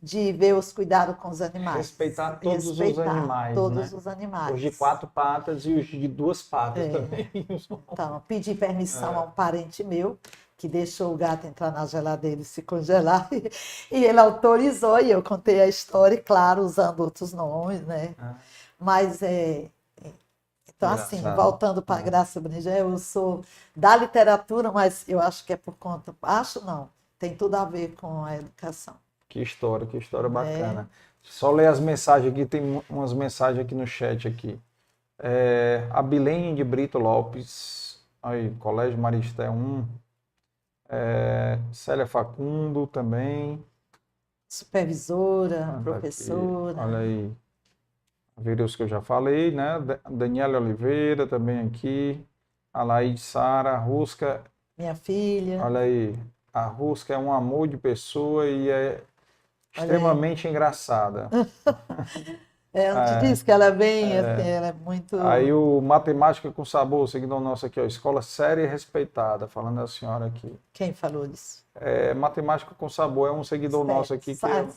de ver os cuidados com os animais. Respeitar todos os animais, todos né? os animais. Os de 4 patas e os de 2 patas também. Então, pedi permissão a um parente meu, que deixou o gato entrar na geladeira e se congelar, e ele autorizou, e eu contei a história, claro, usando outros nomes, né? Mas, então, assim, voltando para a Graça Berinjela, eu sou da literatura, mas eu acho que é por conta, acho não, tem tudo a ver com a educação. Que história bacana. Só ler as mensagens aqui, tem umas mensagens aqui no chat aqui. A Bilene de Brito Lopes, aí, Colégio Maristé 1. Célia Facundo também. Supervisora, professora. Aqui, olha aí. A Vereus que eu já falei, né? Daniela Oliveira também aqui. A Laís Sara, Rusca. Minha filha. Olha aí. A Rusca é um amor de pessoa e é extremamente engraçada. Eu te disse que ela é bem, assim, ela é muito... Aí o Matemática com Sabor, seguidor nosso aqui, ó, escola séria e respeitada, falando a senhora aqui. Quem falou isso? Matemática com Sabor é um seguidor nosso aqui. Certo.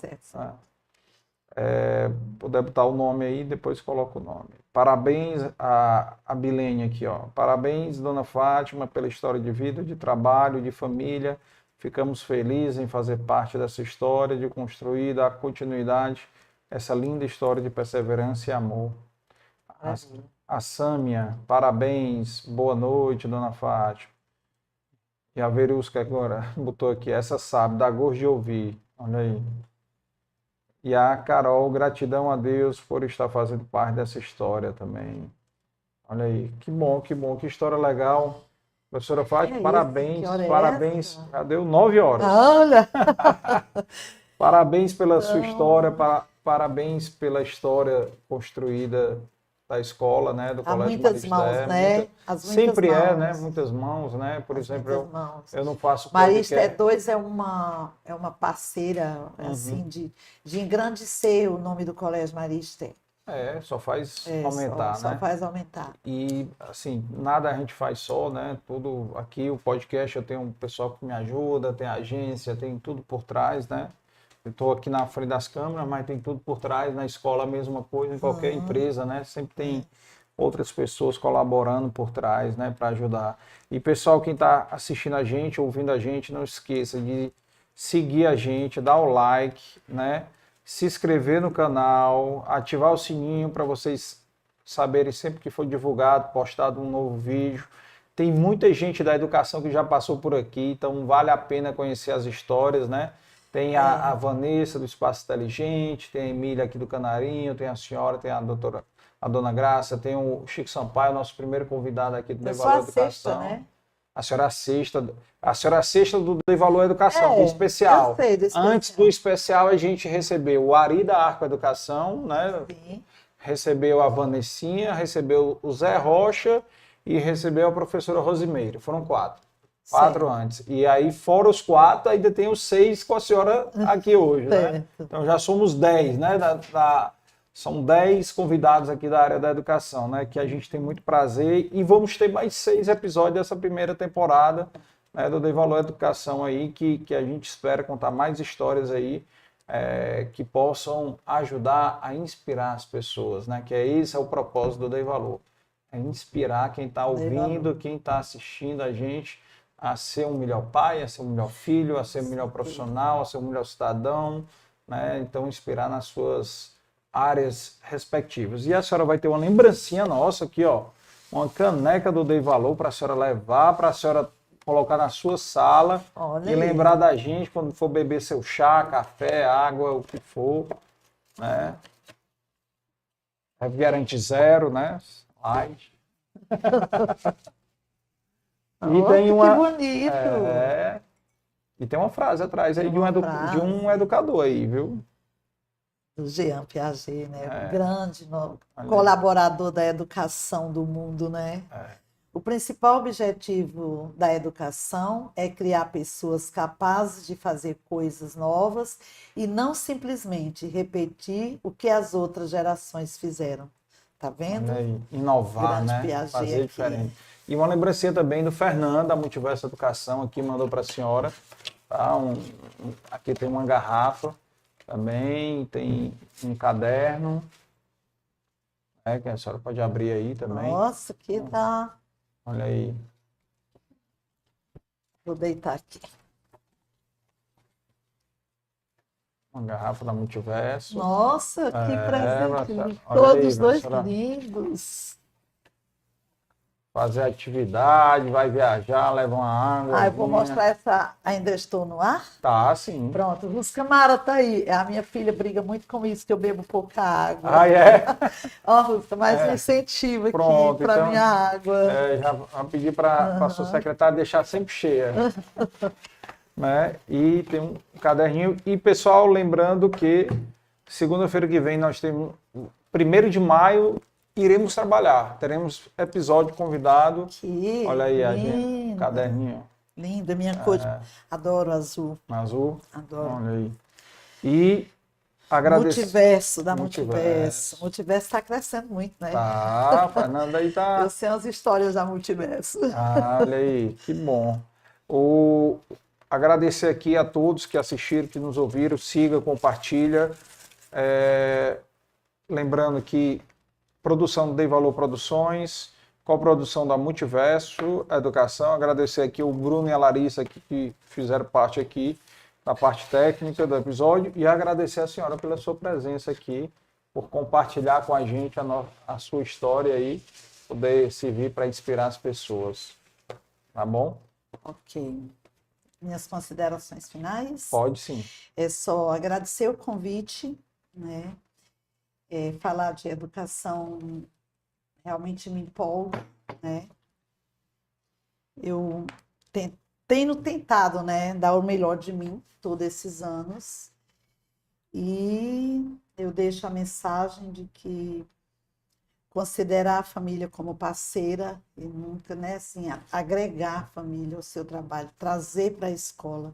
Puder botar o nome aí, depois coloca o nome. Parabéns a Bilene aqui, ó. Parabéns, dona Fátima, pela história de vida, de trabalho, de família. Ficamos felizes em fazer parte dessa história, de construir, dar continuidade, essa linda história de perseverança e amor. A Sâmia, parabéns, boa noite, dona Fátima. E a Verusca agora botou aqui, essa sabe, dá gosto de ouvir, olha aí. E a Carol, gratidão a Deus por estar fazendo parte dessa história também. Olha aí, que bom, que história legal. Professora Fátima, parabéns. Já deu 9 horas. Olha! Parabéns pela sua história, parabéns pela história construída da escola, né, do Colégio Maristé. Há muitas mãos, né? Sempre né? Muitas mãos, né? Por exemplo, eu não faço Maristé 2 é uma parceira, assim, de engrandecer o nome do Colégio Maristé. Só faz aumentar, né? Só faz aumentar. E, assim, nada a gente faz só, né? Tudo aqui, o podcast, eu tenho um pessoal que me ajuda, tem agência, tem tudo por trás, né? Eu estou aqui na frente das câmeras, mas tem tudo por trás, na escola a mesma coisa, em qualquer empresa, né? Sempre tem outras pessoas colaborando por trás, né? Para ajudar. E, pessoal, quem está assistindo a gente, ouvindo a gente, não esqueça de seguir a gente, dar o like, né? Se inscrever no canal, ativar o sininho para vocês saberem sempre que for divulgado, postado um novo vídeo. Tem muita gente da educação que já passou por aqui, então vale a pena conhecer as histórias, né? Tem a Vanessa do Espaço Inteligente, tem a Emília aqui do Canarinho, tem a senhora, tem a dona Graça, tem o Chico Sampaio, nosso primeiro convidado aqui do Dei Valor Educação. Sexta, né? A senhora Sexta do Dei Valor Educação, do especial. Eu sei, do especial. Antes do especial, a gente recebeu o Ari da Arco Educação, né? Sim. Recebeu a Vanessinha, recebeu o Zé Rocha e recebeu a professora Rosimeire. Foram 4. 4 antes. E aí, fora os 4, ainda tem os 6 com a senhora aqui hoje, né? Então já somos 10, né? São 10 convidados aqui da área da educação, né? Que a gente tem muito prazer. E vamos ter mais 6 episódios dessa primeira temporada, né, do Dei Valor Educação aí, que a gente espera contar mais histórias aí, que possam ajudar a inspirar as pessoas, né? Que esse é o propósito do Dei Valor. É inspirar quem está ouvindo, quem está assistindo a gente a ser um melhor pai, a ser um melhor filho, a ser um melhor profissional, a ser um melhor cidadão, né? Então, inspirar nas suas áreas respectivas. E a senhora vai ter uma lembrancinha nossa aqui, ó, uma caneca do Dei Valor para a senhora levar, para a senhora colocar na sua sala. Olha, e lembrar da gente quando for beber seu chá, café, água, o que for, né? Refrigerante zero, né? Light. E tem uma, que bonito! E tem uma frase atrás aí de um educador aí, viu? Do Jean Piaget, né? Grande colaborador da educação do mundo, né? O principal objetivo da educação é criar pessoas capazes de fazer coisas novas e não simplesmente repetir o que as outras gerações fizeram. Tá vendo? Aí, inovar, Grande né? Piaget Fazer aqui. diferente. E uma lembrancinha também do Fernando, da Multiverso Educação, aqui mandou para a senhora. Tá? Aqui tem uma garrafa também, tem um caderno, que a senhora pode abrir aí também. Nossa, que dá. Olha aí. Vou deitar aqui. Uma garrafa da Multiverso. Nossa, que presente. Todos dois lindos. Fazer atividade, vai viajar, leva uma água. Eu vou mostrar essa. Ainda estou no ar? Tá, sim. Pronto, Ruscamara tá aí. A minha filha briga muito com isso, que eu bebo pouca água. Ó, Rusca, mais um incentivo aqui para minha água. Já vou pedir para a sua secretária deixar sempre cheia. Né? E tem um caderninho. E, pessoal, lembrando que segunda-feira que vem nós temos 1º de maio, iremos trabalhar. Teremos episódio convidado. Olha aí, a gente, caderninho. Linda, minha cor. Adoro azul. Azul? Adoro. Olha aí. E agradecer. Multiverso, da Multiverso. Multiverso está crescendo muito, né? Tá, Fernanda aí tá. Eu sei as histórias da Multiverso. Olha aí, que bom. Agradecer aqui a todos que assistiram, que nos ouviram. Siga, compartilha. Lembrando que produção do Dei Valor Produções, coprodução da Multiverso Educação. Agradecer aqui o Bruno e a Larissa que fizeram parte aqui da parte técnica do episódio e agradecer a senhora pela sua presença aqui, por compartilhar com a gente a sua história aí, poder servir para inspirar as pessoas. Tá bom? Ok. Minhas considerações finais? Pode sim. É só agradecer o convite, né? Falar de educação realmente me empolga, né? Eu tenho tentado, né, dar o melhor de mim todos esses anos e eu deixo a mensagem de que considerar a família como parceira e nunca, né, assim, agregar a família ao seu trabalho, trazer para a escola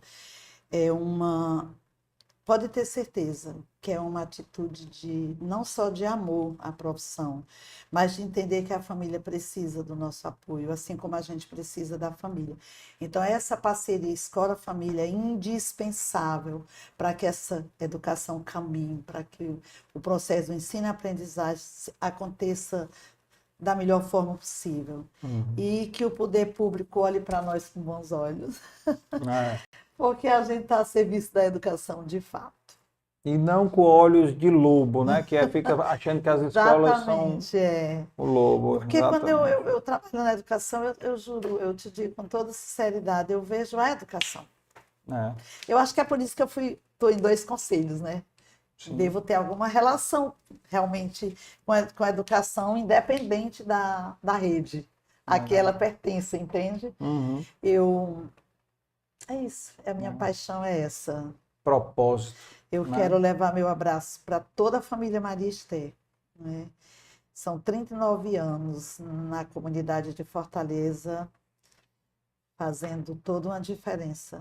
pode ter certeza que é uma atitude não só de amor à profissão, mas de entender que a família precisa do nosso apoio, assim como a gente precisa da família. Então, essa parceria escola-família é indispensável para que essa educação caminhe, para que o processo do ensino e aprendizagem aconteça da melhor forma possível. E que o poder público olhe para nós com bons olhos. Porque a gente está a serviço da educação de fato. E não com olhos de lobo, né? Que fica achando que as escolas são Exatamente, é. o lobo. Porque quando eu, Exatamente. eu, eu trabalho na educação, eu juro, eu te digo com toda sinceridade, eu vejo a educação. É, Eu acho que é por isso que estou em dois conselhos, né? sim. Devo ter alguma relação realmente com a educação, independente da rede a que ela pertence, entende? Uhum. Eu, é isso, a minha Uhum. paixão é essa. Propósito, Eu né? quero levar meu abraço para toda a família Maria Esther, né? São 39 anos na comunidade de Fortaleza, fazendo toda uma diferença.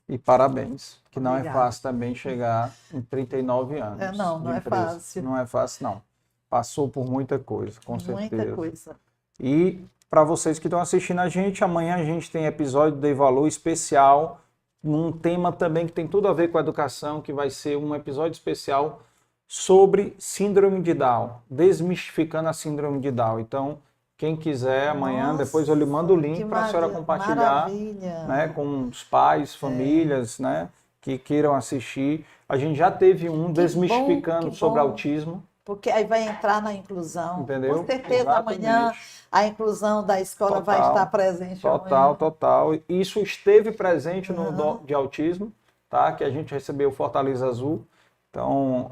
E parabéns, que não é Obrigada. fácil também chegar em 39 anos Não de é empresa. fácil. Não é fácil, não. Passou por muita coisa, com Muita certeza. coisa. E para vocês que estão assistindo a gente, amanhã a gente tem episódio do Dei Valor especial, num tema também que tem tudo a ver com a educação, que vai ser um episódio especial sobre síndrome de Down, desmistificando a síndrome de Down. Então, quem quiser amanhã, depois eu lhe mando o Nossa, link que para a senhora compartilhar, maravilha. né, com os pais, famílias, né, que queiram assistir. A gente já teve um desmistificando que sobre bom. autismo. Porque aí vai entrar na inclusão. Entendeu? Com certeza, Exatamente. amanhã a inclusão da escola vai Total, estar presente Total, amanhã. total. Isso esteve presente no Uhum. de autismo, tá? Que a gente recebeu o Fortaleza Azul. Então,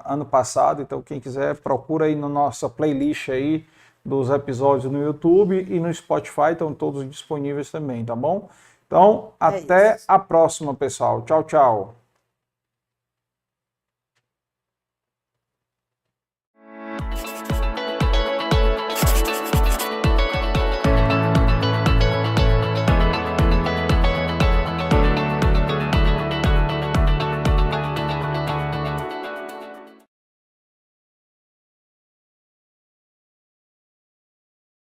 ano passado, então quem quiser procura aí na nossa playlist aí dos episódios no YouTube e no Spotify, estão todos disponíveis também, tá bom? Então, até isso. a próxima, pessoal. Tchau, tchau.